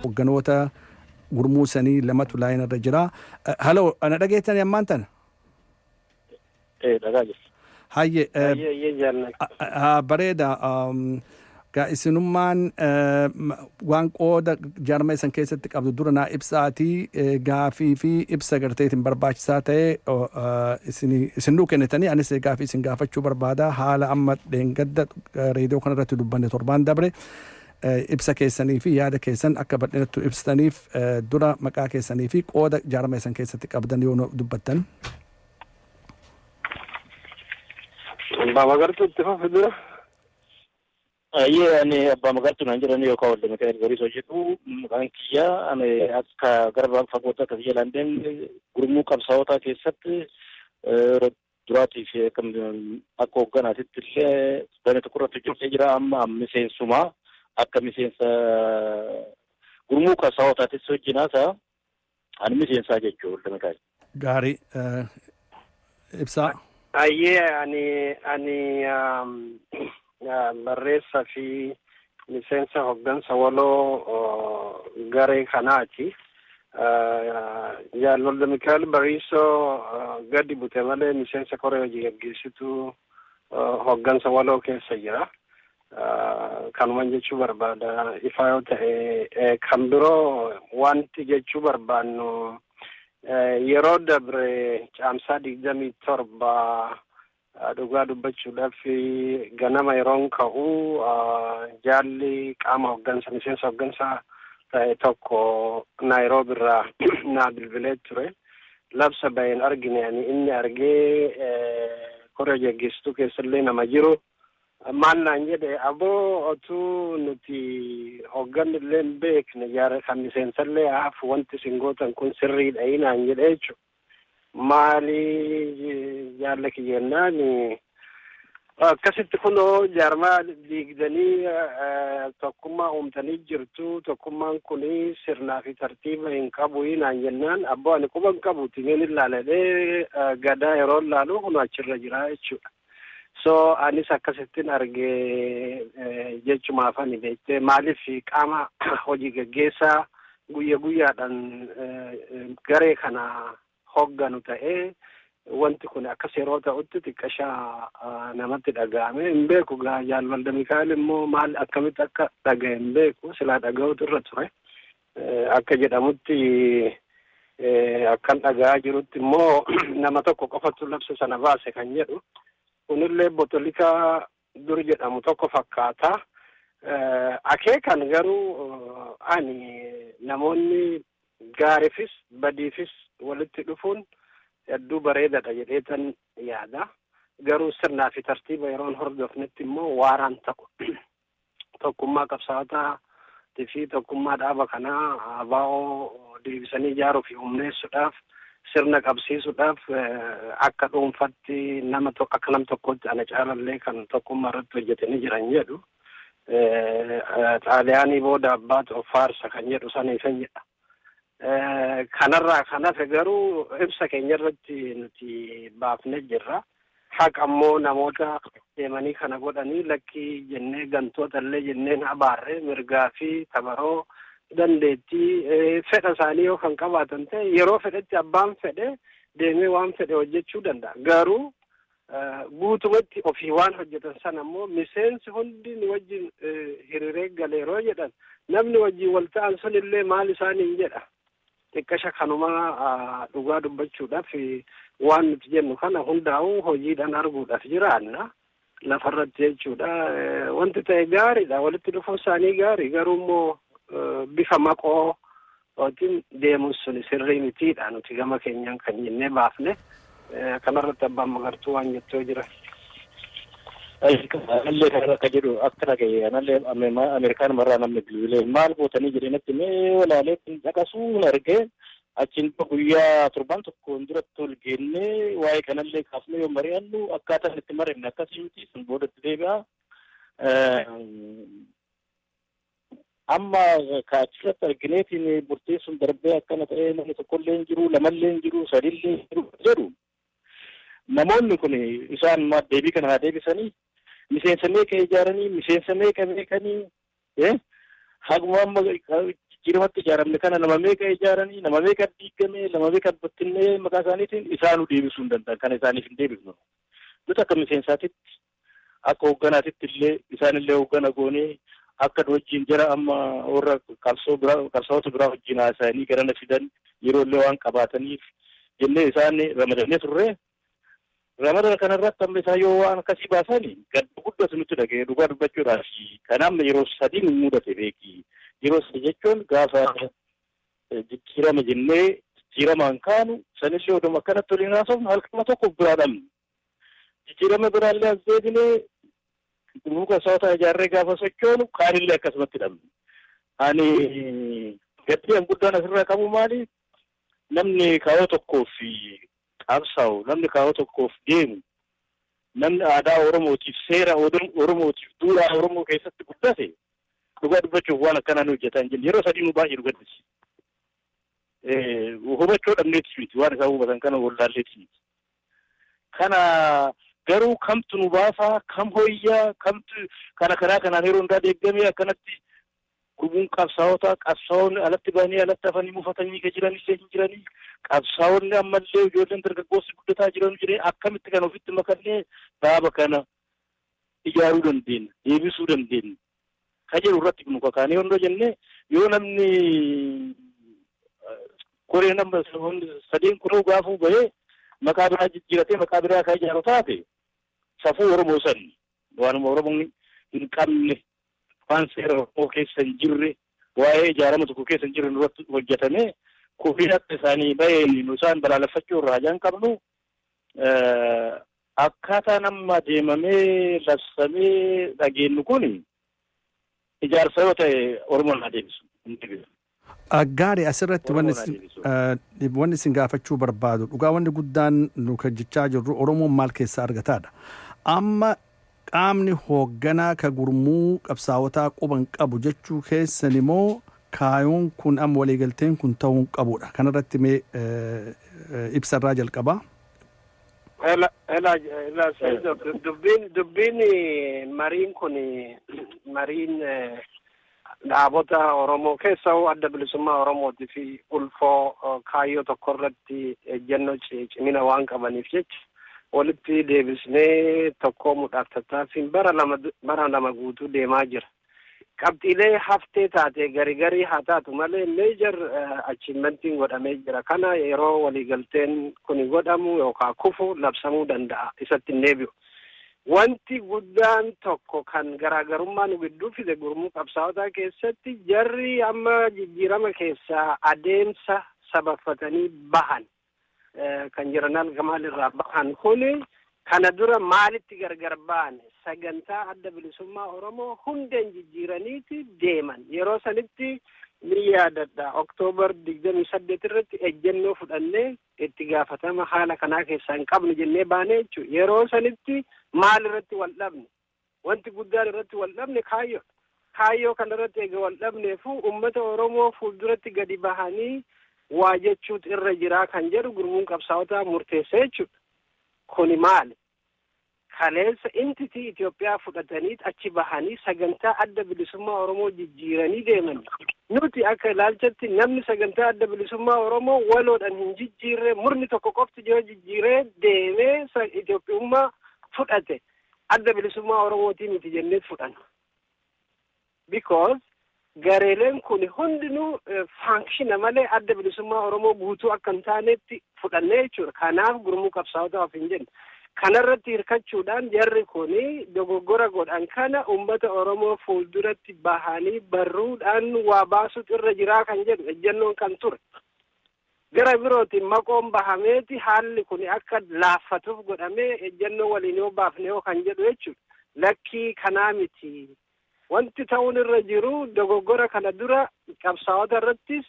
[SPEAKER 1] Hogganoota gurmuu sanii lamatu laayina irra jira. Haloo, ana dhageettani ammaan tana?
[SPEAKER 3] Dhagaa jirti.
[SPEAKER 1] Hayyee bareeda. Isinummaan waan qooda jaarma isan keessatti qabdu dura naa ibsaatii gaafii fi ibsa garteetiin barbaachisaa ta'e isin nuu kennitanii anis gaafii isin gaafachuu barbaada. Haala amma dheengadda reediyoo kanarratti dubbanne torbaan dabre. Ibsa keessanii fi yaada keessan akka bal'inatti ibsitaniif dura maqaa keessanii fi qooda jaarma isan keessatti qabdan yoo dubbattan.
[SPEAKER 3] Abbaa Magartuu itti fufi dura. Ani Abbaa Magartuu naan jedhani yookaan Walda Mikaa'el Bariisoo jedhu maqaan kiyyaa ani akka gara fagootti akka biyya London gurmuu qabsaa'otaa keessatti duraatii fi akka hoogganaatitti illee damee tokkorratti hojjetee jira amma miseensumaa. Akka miseensa gurmuu qabsaa'otaatis hojjinaasa ani miseensaa jechuudha Walda Mikaa'el.
[SPEAKER 1] Gaarii ibsaa.
[SPEAKER 7] Ani barreessaa fi miseensa hoggansa waloo garee kanaati. Walda Mikaa'el Bariisoo gadi bute malee miseensa koree hojii gaggeessituu hoggansa waloo keessa jira. Kanuman jechuu barbaada ifaa yoo ta'e kan biroo wanti jechuu barbaannu yeroo dabre caamsaa 27 dhugaa dubbachuudhaaf ganama yeroon ka'u jaalli qaama hoggansa miseensa hoggansa ta'e tokko Naayiroobi irraa naa bilbilee ture labsa baheen argine inni argee koree gaggeessituu keessallee nama jiru. Maal naan jedhe aboo otuu nuti hoggannillee hin beekne jaara kan miseensallee hafu wanti isin gootan kun sirriidha naan jedhe jechuudha. Maali jaalla kiyyennaan akkasitti kunoo jaarmaa diigdanii tokkummaa uumtanii jirtu tokkummaan kuni sirnaa fi tartiiba hin qabu naan jennaan aboo ani quba hin qabu tingeen ilaaladhee gadaa yeroo ilaalu kun achirra jira jechuudha. So anis akkasittiin argee jechumaaf ani beekte maaliif qaama hojii gaggeessaa guyyaadhaan garee kana hogganu ta'ee wanti kun akkas yeroo ta'utti xiqqashaa namatti dhaga'ame hin beeku jaal Walda Mikaa'el immoo maal akkamitti akka dhaga'e hin beeku silaa dhaga'utu irra ture akka jedhamutti akkan dhaga'aa jirutti immoo nama tokko qofatu labsa sana baase kan jedhu. Kunillee botolika dur jedhamu tokko fakkaata. Akeekan garuu ani namoonni gaariifis badiifis walitti dhufuun hedduu bareedaadha jedheetan yaada. Garuu sirnaa fi tartiiba yeroon hordofnetti immoo waaraan ta'u. Tokkummaa qabsaa'otaa fi tokkummaa dhaaba kanaa abaa'oo deebisanii ijaaruu fi humneessuudhaaf sirna qabsiisuudhaaf akka dhuunfatti akka nam tokkotti ana caalallee kan tokkummaa irratti hojjetanii jiran jedhu xaaliyaanii booda abbaatu of faarsa kan jedhu saniifan jedha. Kanarraa kan hafe garuu ibsa keenya irratti nuti baafnee jirra. Haqa ammoo namoota deemanii kana godhanii lakkii jennee gantoota illee jenneen abaarree mirgaa fi tabaroo dandeettii fedha isaanii yoo kan qabaatan ta'e yeroo fedhetti abbaan fedhe deemee waan fedhe hojjechuu danda'a. Garuu guutumatti ofii waan hojjetan sana ammoo miseensi hundi ni wajjin hiriiree galeeroo jedhan namni wajjin wal ta'an sun illee maal isaaniin jedha xiqqasha kanumaa dhugaa dubbachuudhaaf waan nuti jennu kana hundaa'uu hojiidhaan arguudhaaf jiraanna lafarratti jechuudha wanti ta'e gaariidha walitti dhufuun isaanii gaarii garuu immoo bifa maqoo otiin deemuun sun sirrii mitiidha nuti gama keenyaan kan jennee baafne kanarratti abbaan magartuu waan jettoo jira.
[SPEAKER 8] Anallee kanarra akka jedhu akka dhagaye anallee Ameerikaan marraa namni bilbilee maal gootanii jedhanitti mee walaalee dhaqasuun argee achiin guyyaa torban tokkoon duratti ol geennee waa'ee kanallee kaafnee yoo mari'annu akkaataan itti mari'anne akkasii miti sun boodatti deebi'a. Amma kaachirratti argineetiin murteessuun darbee akkana ta'ee namni tokkollee hin jiru lamallee hin jiru sadillee hin jiru jedhu. Namoonni kun isaan deebii kana haa deebisanii miseensa meeqa ijaaranii miseensa meeqa beekanii haguma amma jijjiiramatti ijaaramne kana nama meeqa ijaaranii nama meeqa diigame nama meeqa battinnee maqaa isaaniitiin isaanuu deebisuu hin danda'an kana isaaniif hin deebifnu. Nuti akka miseensaatitti akka hoogganaatitti illee isaanillee hooggana goonee akka wajjin jira amma warra qabsaa'ota biraa wajjin haasa'anii garana fidan yeroollee waan qabaataniif jennee isaan ramadannee turre. Ramadana kanarratti amma isaa yoo waan akkasii baasanii gadda guddatu nutti dhaga'ee dhugaa dubbachuudhaaf kan amma yeroo sadii nu mudate beeki. Yeroo sadii jechuun gaafa jijjiirama jennee jijjiiramaan kaanu sanillee oduma akkanatti waliin haasofnu halkama tokko biraa dhabne. Jijjiirama biraallee as deebinee muka soota ijaarree gaafa sochoonu kaanillee akkasumatti dhabne. Ani gaddeen guddaan asirraa qabu maali? Namni kaayoo tokkoof qabsaa'u namni kaayoo tokkoof deemu namni aadaa Oromootiif seera Oromootiif duudhaa Oromoo keessatti guddate dhugaa dubbachuuf waan akkanaa nu hojjetan jenna yeroo sadii nu baay'ee dhugaddisi. Hubachuu dhabneetis miti waan isaan hubatan kana wallaalleetis miti. Kana garuu kamtu nu baasaa kam hoyyaa kamtu kanaan yeroo hundaa deeggamee akkanatti gurmuun qabsaa'onni alatti bahanii alatti hafanii mufatanii ka jiranii hin jiranii qabsaa'onni ammallee ijoolleen dargaggoossi guddataa jiran jiree akkamitti kan ofitti makannee dhaaba kana ijaaruu dandeenya deebisuu dandeenya ka jedhu irratti nu kakaanee hondoo jennee yoo namni koree nama sadeen kunuu gaafuu bahee maqaa biraa jijjiiratee maqaa biraa kan ijaaru taate safuu Oromoo san waanuma Oromoon hin qabne waan seera Oromoo keessa hin jirre waa'ee ijaarama tokko keessa hin jirre irratti hojjetamee kufii akka isaanii baheen nu isaan balaaleffachuu irraa jaan qabnu akkaataa nama deemamee labsamee dhageenyu kun ijaarsa yoo ta'e Oromoon haa deebisu hin deebisu.
[SPEAKER 1] Gaarii asirratti wanni isin gaafachuu barbaadu dhugaa wanni guddaan nu jechaa jirru Oromoon maal keessaa argataadha. Amma qaamni hoogganaa ka gurmuu qabsaawotaa quban qabu jechuu keessan immoo kaayoon kun amma waliigalteen kun ta'uu qabudha. Kanarratti mee ibsarraa jalqabaa.
[SPEAKER 7] Dubbiin mariin kun mariin dhaabota Oromoo keessa adda bilisummaa Oromootii fi ulfoo kaayyoo tokko irratti ejjennoo cimina waan qabaniif jecha walitti deebisnee tokkoomuudhaaf tattaaffiin bara lama guutuu deemaa jira. Qabxiilee haftee taate garii haa taatu malee meejar achiimentiin godhamee jira. Kana yeroo waliigalteen kun godhamu yookaan kufu labsamuu danda'a isatti hin deebi'u. Wanti guddaan tokko kan garaagarummaa nu gidduu fide gurmuu qabsaawotaa keessatti jarri amma jijjiirama keessaa adeemsa sabafatanii bahan kan jiran algamaal irraa bahan kuni kana dura maalitti gargar ba'an sagantaa adda bilisummaa Oromoo hundeen jijjiiraniiti deeman yeroo sanitti ni yaadadha Oktoobar 28 irratti ejjennoo fudhannee itti gaafatama haala kanaa keessaa hin qabnu jennee baanee jechuudha. Yeroo sanitti maal irratti wal dhabne wanti guddaan irratti wal dhabne kaayyoo kana irratti eega wal dhabneefu uummata Oromoo fuulduratti gadi bahanii waa jechuutu irra jiraa kan jedhu gurmuun qabsaawotaa murteessa jechuudha. Kuni maali? Kaleessa intitii Itoophiyaa fudhatanii achi bahanii sagantaa adda bilisummaa Oromoo jijjiiranii deeman nuti akka ilaalchatti namni sagantaa adda bilisummaa Oromoo waloodhaan hin jijjiirre murni tokko qofti yoo jijjiiree deemee Itoophiyummaa fudhate adda bilisummaa Oromootii miti jennee fudhanna. Because gareeleen kun hundinuu faankshina malee adda bilisummaa Oromoo guutuu akka hin taanetti fudhannee jechuudha. Kanaaf gurmuu qabsaa'otaaf hin jenne. Kanarratti hirkachuudhaan jarri kuni dogoggora godhan kana uummata Oromoo fuulduratti bahanii barruudhaan waa baasutu irra jiraa kan jedhu ejjennoon kan ture. Gara birootiin maqoon bahameeti haalli kun akka laaffatuuf godhamee ejjennoo waliin yoo baafne yoo kan jedhu jechuudha. Lakkii kanaa miti. Wanti ta'uun irra jiru dogoggora kana dura qabsaa'ota irrattis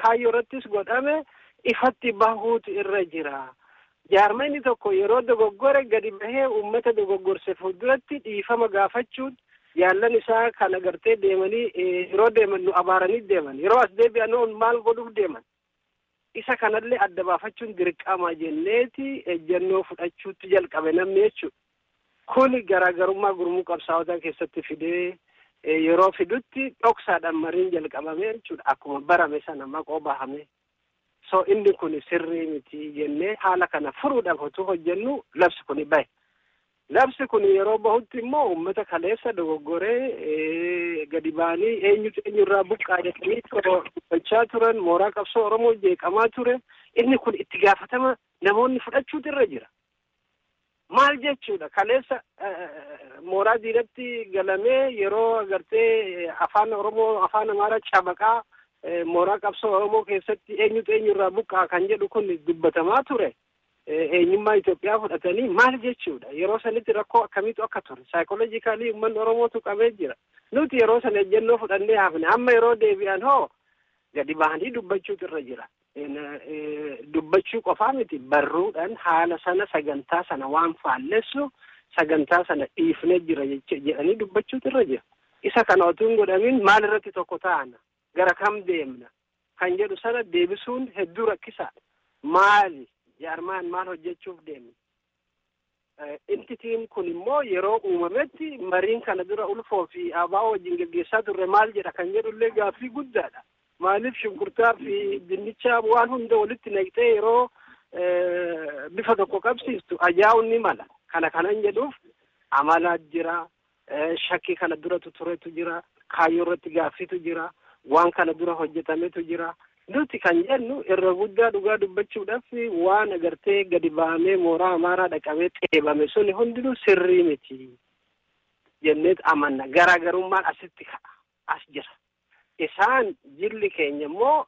[SPEAKER 7] kaayyoo irrattis godhame ifatti bahuutu irra jira. Jaarmayni tokko yeroo dogoggore gadi bahee uummata dogoggorse fuulduratti dhiifama gaafachuun yaallan isaa kan agartee deemanii yeroo deeman nu abaaranii deeman yeroo as deebi'an maal godhuuf deeman isa kanallee adda baafachuun dirqama jenneeti ejjennoo fudhachuutti jalqabe namni jechuudha. Kuni garaagarummaa gurmuu qabsaa'otaa keessatti fidee yeroo fidutti dhoksaadhaan mariin jalqabame jechuudha akkuma barame sana maqoo bahame. So inni kun sirrii miti jennee haala kana furuudhaaf otoo hojjennu labsi kun bahe. Labsi kun yeroo bahutti immoo uummata kaleessa dogoggoree gadi ba'anii eenyurraa buqqaa jedhanii dubbachaa turan mooraa qabsoo Oromoo jeeqamaa ture. Inni kun itti gaafatama namoonni fudhachuutu irra jira. Maal jechuudha kaleessa mooraa diinatti galamee yeroo agartee afaan Oromoo afaan Amaaraa cabaqaa mooraa qabsoo Oromoo keessatti eenyurraa buqqaa kan jedhu kun dubbatamaa ture. Eenyummaa Itoophiyaa fudhatanii maal jechuudha yeroo sanitti rakkoo akkamiitu akka ture saayikooloojikaalii uummanni Oromootu qabee jira. Nuti yeroo sana ejjennoo fudhannee hafne amma yeroo deebi'an hoo gadi bahanii dubbachuutu irra jira. Dubbachuu qofaa miti barruudhaan haala sana sagantaa sana waan faallessu sagantaa sana dhiifnee jira jedhanii dubbachuutu irra jira. Isa kana otuu hin godhamin maal irratti tokko ta'ana gara kam deemna kan jedhu sana deebisuun hedduu rakkisaadha. Maali jaarmaan maal hojjechuuf deemna? Intitiin kun immoo yeroo uumametti mariin kana dura ulfoo fi abaa wajjin gaggeessaa turre maal jedha kan jedhullee gaaffii guddaadha. Maaliif shunkurtaa fi dinnichaa waan hunda walitti naqxee yeroo bifa tokko qabsiistu ajaa'uun ni mala. Kanan jedhuuf amalaa jira, shakkii kana duratu turetu jira, kaayyoo irratti gaaffiitu jira, waan kana dura hojjetametu jira. Nuti kan jennu irra guddaa dhugaa dubbachuudhaaf waan agartee gadi bahamee mooraa Amaaraa dhaqamee xeebame suni hundinuu sirrii miti jenneet amanna. Garaagarummaan asitti as jira. Isaan jilli keenya immoo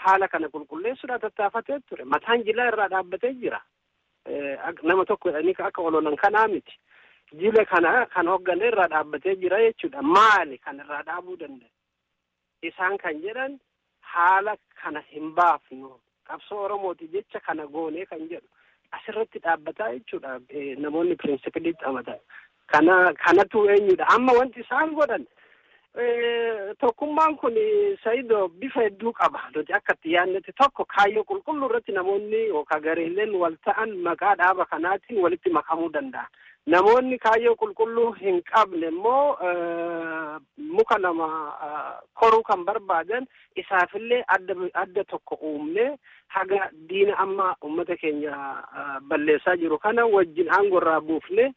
[SPEAKER 7] haala kana qulqulleessuudhaan tattaafatee ture. Mataan jilaa irraa dhaabbatee jira. Nama tokko jedhanii akka ololan kanaa miti. Jila kana kan hoogganee irraa dhaabbatee jira jechuudha. Maali kan irraa dhaabuu danda'e? Isaan kan jedhan haala kana hin baafnu. Qabsoo Oromooti jecha kana goonee kan jedhu. Asirratti dhaabbataa jechuudha. Namoonni pirinsipiliitti amatan. Kanatu eenyudha. Amma wanti isaan godhan. Tokkummaan kun Saayidoo bifa hedduu qaba. Nuti akka itti yaadnetti tokko kaayyoo qulqulluu irratti namoonni yookaan gareeleen wal ta'an maqaa dhaaba kanaatiin walitti makamuu danda'a. Namoonni kaayyoo qulqulluu hin qabne immoo muka nama koruu kan barbaadan isaafillee adda tokko uumne haga diina amma uummata keenya balleessaa jiru kana wajjin aangorraa buufne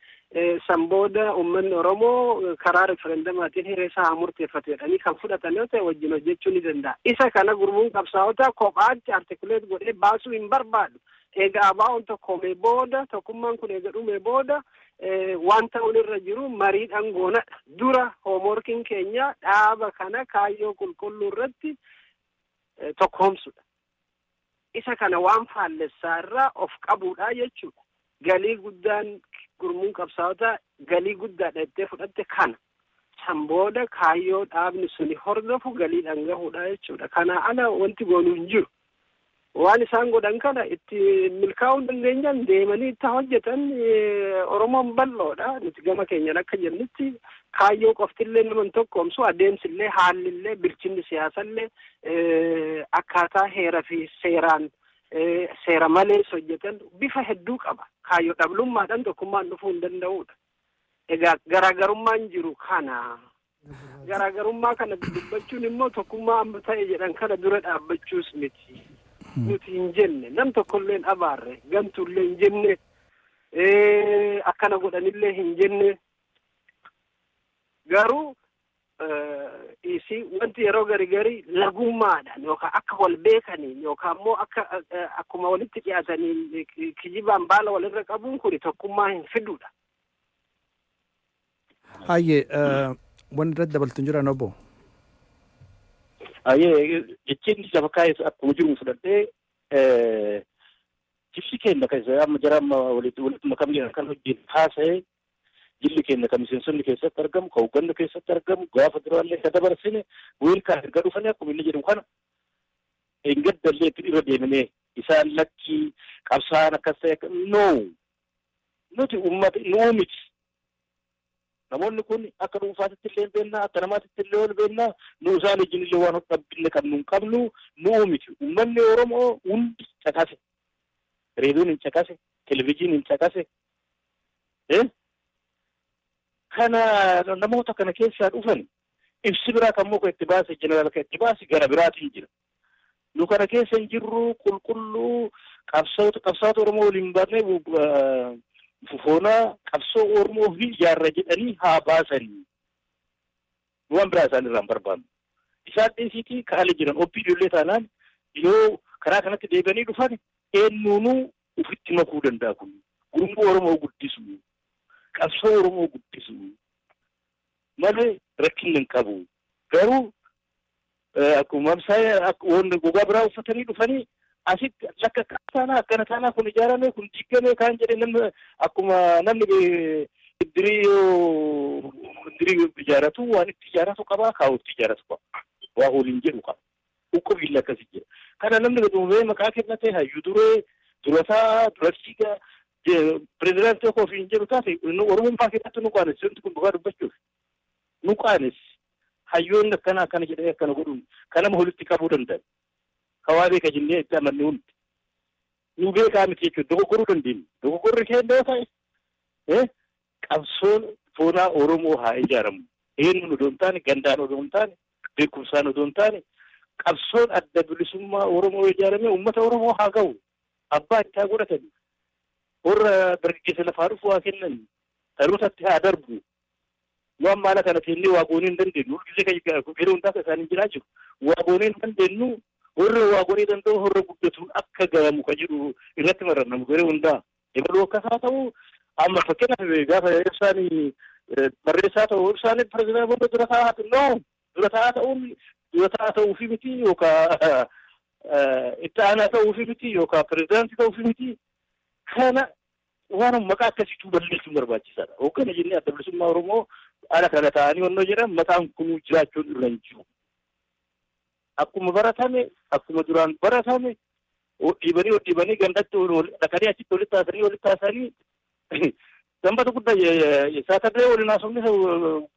[SPEAKER 7] san booda uummanni Oromoo karaa referendamaatiin hiree isaa murteeffatu jedhanii kan fudhatan yoo ta'e wajjin hojjechuu ni danda'a. Isa kana gurmuun qabsaa'otaa kophaatti artikuleet godhee baasuu hin barbaadu. Egaa abaa'oon tokkomee booda tokkummaan kun eega dhumee booda waan ta'uun irra jiru mariidhaan goonadha. Dura hoomworkiin keenya dhaaba kana kaayyoo qulqulluu irratti tokkoomsudha. Isa kana waan faallessaa irraa of qabuudha jechuudha. Galii guddaan gurmuun qabsaa'otaa galii guddaadha jettee fudhatte kana. San booda kaayyoo dhaabni suni hordofu galiidhaan gahuudha jechuudha. Kana ala wanti goonuu hin jiru. Waan isaan godhan kana itti milkaa'uu dandeenyaan deemanii itti hojjetan Oromoon bal'oodha. Nuti gama keenyan akka jennutti kaayyoo qoftillee naman tokkoomsu adeemsillee haalillee bilchinni siyaasallee akkaataa heera fi seera malees hojjetan bifa hedduu qaba. Kaayyoo dhablummaadhaan tokkummaan dhufuu hin danda'uudha. Egaa garaagarummaan jiru kana garaagarummaa kana dubbachuun immoo tokkummaa amma ta'e jedhan kana dura dhaabbachuus miti. Nuti hin jenne nam tokkollee hin abaarre gamtullee hin jenne akkana godhanillee hin jenne garuu isi wanti yeroo gari lagummaadhaan yookaan akka wal beekaniin yookaan immoo akkuma walitti dhiyaataniin kijibaan baala walirra qabuun kun tokkummaa hin fidudha.
[SPEAKER 1] Hayyee wanni irratti dabaltu jira obbo.
[SPEAKER 8] Jechiin lafa kaayes akkuma jiru fudhadhee jibsi keenya keessa amma jara amma walitti makamanii kan hojii haasa'ee jilli keenya kan miseensonni keessatti argamu kan hoggannu keessatti argamu gaafa duraallee ka dabarsine wiilkaa erga dhufanii akkuma inni jedhu kana hin gaddallee itti irra deemnee isaan lakkii qabsaan akkas ta'e nuti uummata nuu miti. Namoonni kun akka dhuunfaatitti illee beennaa akka namaatitti illee ol beennaa nu isaan wajjin illee waan dhabbiin qabnu hin qabnu nuu miti. Uummanni Oromoo hundi caqase. Reediyoon hin caqase, televizyiin hin caqase. Kana namoota kana keessaa dhufan ibsi biraa kan muka itti baase jeneraal kan itti baase gara biraatiin jira. Nu kana keessa hin jirru qulqulluu qabsaa'ota Oromoo waliin barnee fufoonaa qabsoo Oromoo fi ijaarra jedhanii haa baasanii. Waan biraa isaan irraan barbaannu. Isaan dhiisiitii kaali jiran obbii ijoollee taanaan yoo karaa kanatti deebi'anii dhufan eenyuunuu ufitti makuu danda'a kun. Gurmuu Oromoo guddisu. Qabsoo Oromoo guddisu. Malee rakkinni hin qabu. Garuu akkuma wanni gogaa biraa uffatanii dhufanii asitti lakka taanaa akkana taanaa kun ijaarame kun diigame kaan jedhe namni akkuma namni iddirii ijaaratu waan itti ijaaratu qabaa kaa'utti ijaaratu qaba. Waa waliin jedhu qaba. Uqqobiilla akkasii jira. Kana namni gadumee maqaa kennate hayyuu duree durataa durasiigaa pirezidaantii tokko ofiin jedhu taate Oromoon paaketatti nu qaanes wanti kun dhugaa dubbachuuf nu qaanes hayyoonni akkana jedhee akkana godhuun kan nama walitti qabuu danda'an. Kawaa beeka jennee itti amanne hundi. Nu beekaa miti jechuudha dogoggoruu dandeenya. Dogoggorri keenya yoo ta'e qabsoon foonaa Oromoo haa ijaaramu. Eenyuun odoo hin taane gandaan odoo hin taane beekumsaan odoo hin taane qabsoon adda bilisummaa Oromoo ijaaramee uummata Oromoo haa ga'u. Abbaa itti haa godhatani. Warra dargaggeessa lafaa dhufu waa kennan dhalootatti haa darbu. Nu amma haala kana teennee waa goonee hin dandeenyu. Hulgisee kan yeroo hundaa isaanii jiraa jiru. Waa goonee hin dandeenyu. Warra waa goonee danda'u warra guddatu akka ga'amu kan jedhu irratti marrannamu yeroo hundaa. Ebaluu akkas haa ta'u amma fakkeenyaaf gaafa ibsaanii barreessaa ta'u ibsaanii pirezidaantii dura taa'aa ta'uufi miti yookaan itti aanaa ta'uufi miti yookaan pirezidaantii ta'uufi miti. Kana waan maqaa akkasiitu balleessuun barbaachisaadha. Hoggana jennee adda bilisummaa Oromoo ala kana ta'anii wannoo jedhan maqaan kunuu jiraachuun irra hin jiru. Akkuma baratame akkuma duraan baratame dhiibanii gandatti dhaqanii achitti walitti haasanii sanbata guddaa saatarree waliin haasofne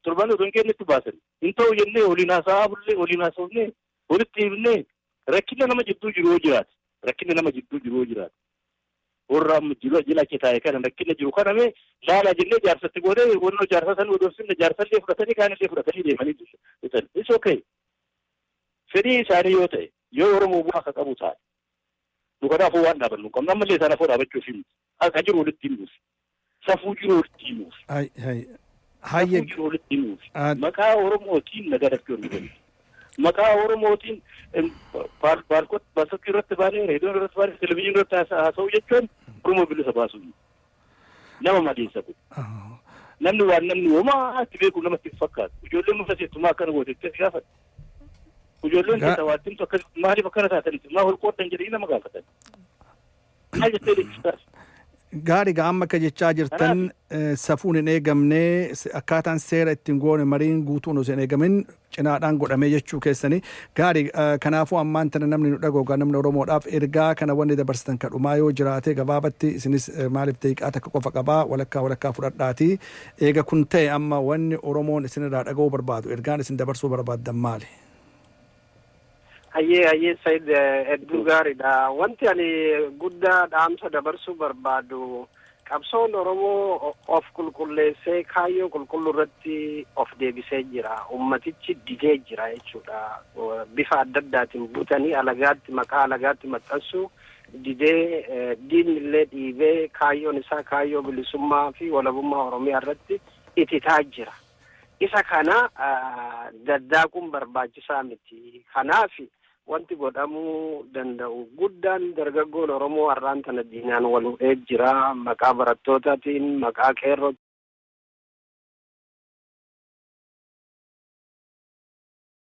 [SPEAKER 8] torban otoo hin kennetti baasan. Hin ta'u jennee waliin haasa'aa bullee waliin haasofne walitti himnee rakkina nama jidduu jiru yoo jiraate. Warra amma jila kitaa'e kana rakkina jiru kaname laala jennee jaarsatti goonee wannoo jaarsa san odoofsinne jaarsallee fudhatanii kaanillee fudhatanii deemanii jiran. Is okay. Fedhii isaanii yoo ta'e yoo Oromoo bu'aa akka qabu taate. Nu kanaafuu waan dhaabannu qabna ammallee isaan afoo dhaabachuuf himu. Akka jiru walitti himuuf. Safuu jiru walitti himuuf. Safuu jiru walitti himuuf. Maqaa Oromootiin nagadachuu hin dandeenye. Maqaa Oromootiin baalkotti irratti baanee reediyoon irratti baanee televizyiin irratti haasa'u jechuun Oromoo bilisa baasuu nama madeessa kun. Namni waan namni homaa itti beeku namatti fakkaatu. Ijoolleen muka seettumaa akkana gootetti gaafata. Ijoolleen keessa waattintu maaliif akkana taatanitti maa holqooddan jedhanii nama gaafatan. Maal jettee deebistaas?
[SPEAKER 1] Gaariga amma akka jechaa jirtan safuun hin eegamne akkaataan seera ittiin goone mariin guutuun osoo hin eegamin cinaadhaan godhamee jechuu keessanii gaarii kanaafuu ammaan tana namni nu dhagoogaa namni Oromoodhaaf ergaa kana wanni dabarsitan kadhumaa yoo jiraate gabaabatti isinis maaliif deeqaa takka qofa qabaa walakkaa fudhadhaati eega kun ta'e amma wanni Oromoon isinirraa dhaga'uu barbaadu ergaan isin dabarsuu barbaaddan maali?
[SPEAKER 7] Hayyee Said hedduu gaariidha. Wanti ani guddaa dhaamsa dabarsuu barbaadu qabsoon Oromoo of qulqulleessee kaayyoo qulqulluu irratti of deebisee jira. Ummatichi didee jira jechuudha. Bifa adda addaatiin butanii alagaatti maqaa alagaatti maxxansu didee diinillee dhiibee kaayyoon isaa kaayyoo bilisummaa fi walabummaa Oromiyaa irratti ititaa jira. Isa kana daddaaquun barbaachisaa miti. Kanaaf wanti godhamuu danda'u guddaan dargaggoon Oromoo har'aan tana diinaan wal hudhee jira. Maqaa barattootaatiin, maqaa qeerrootiin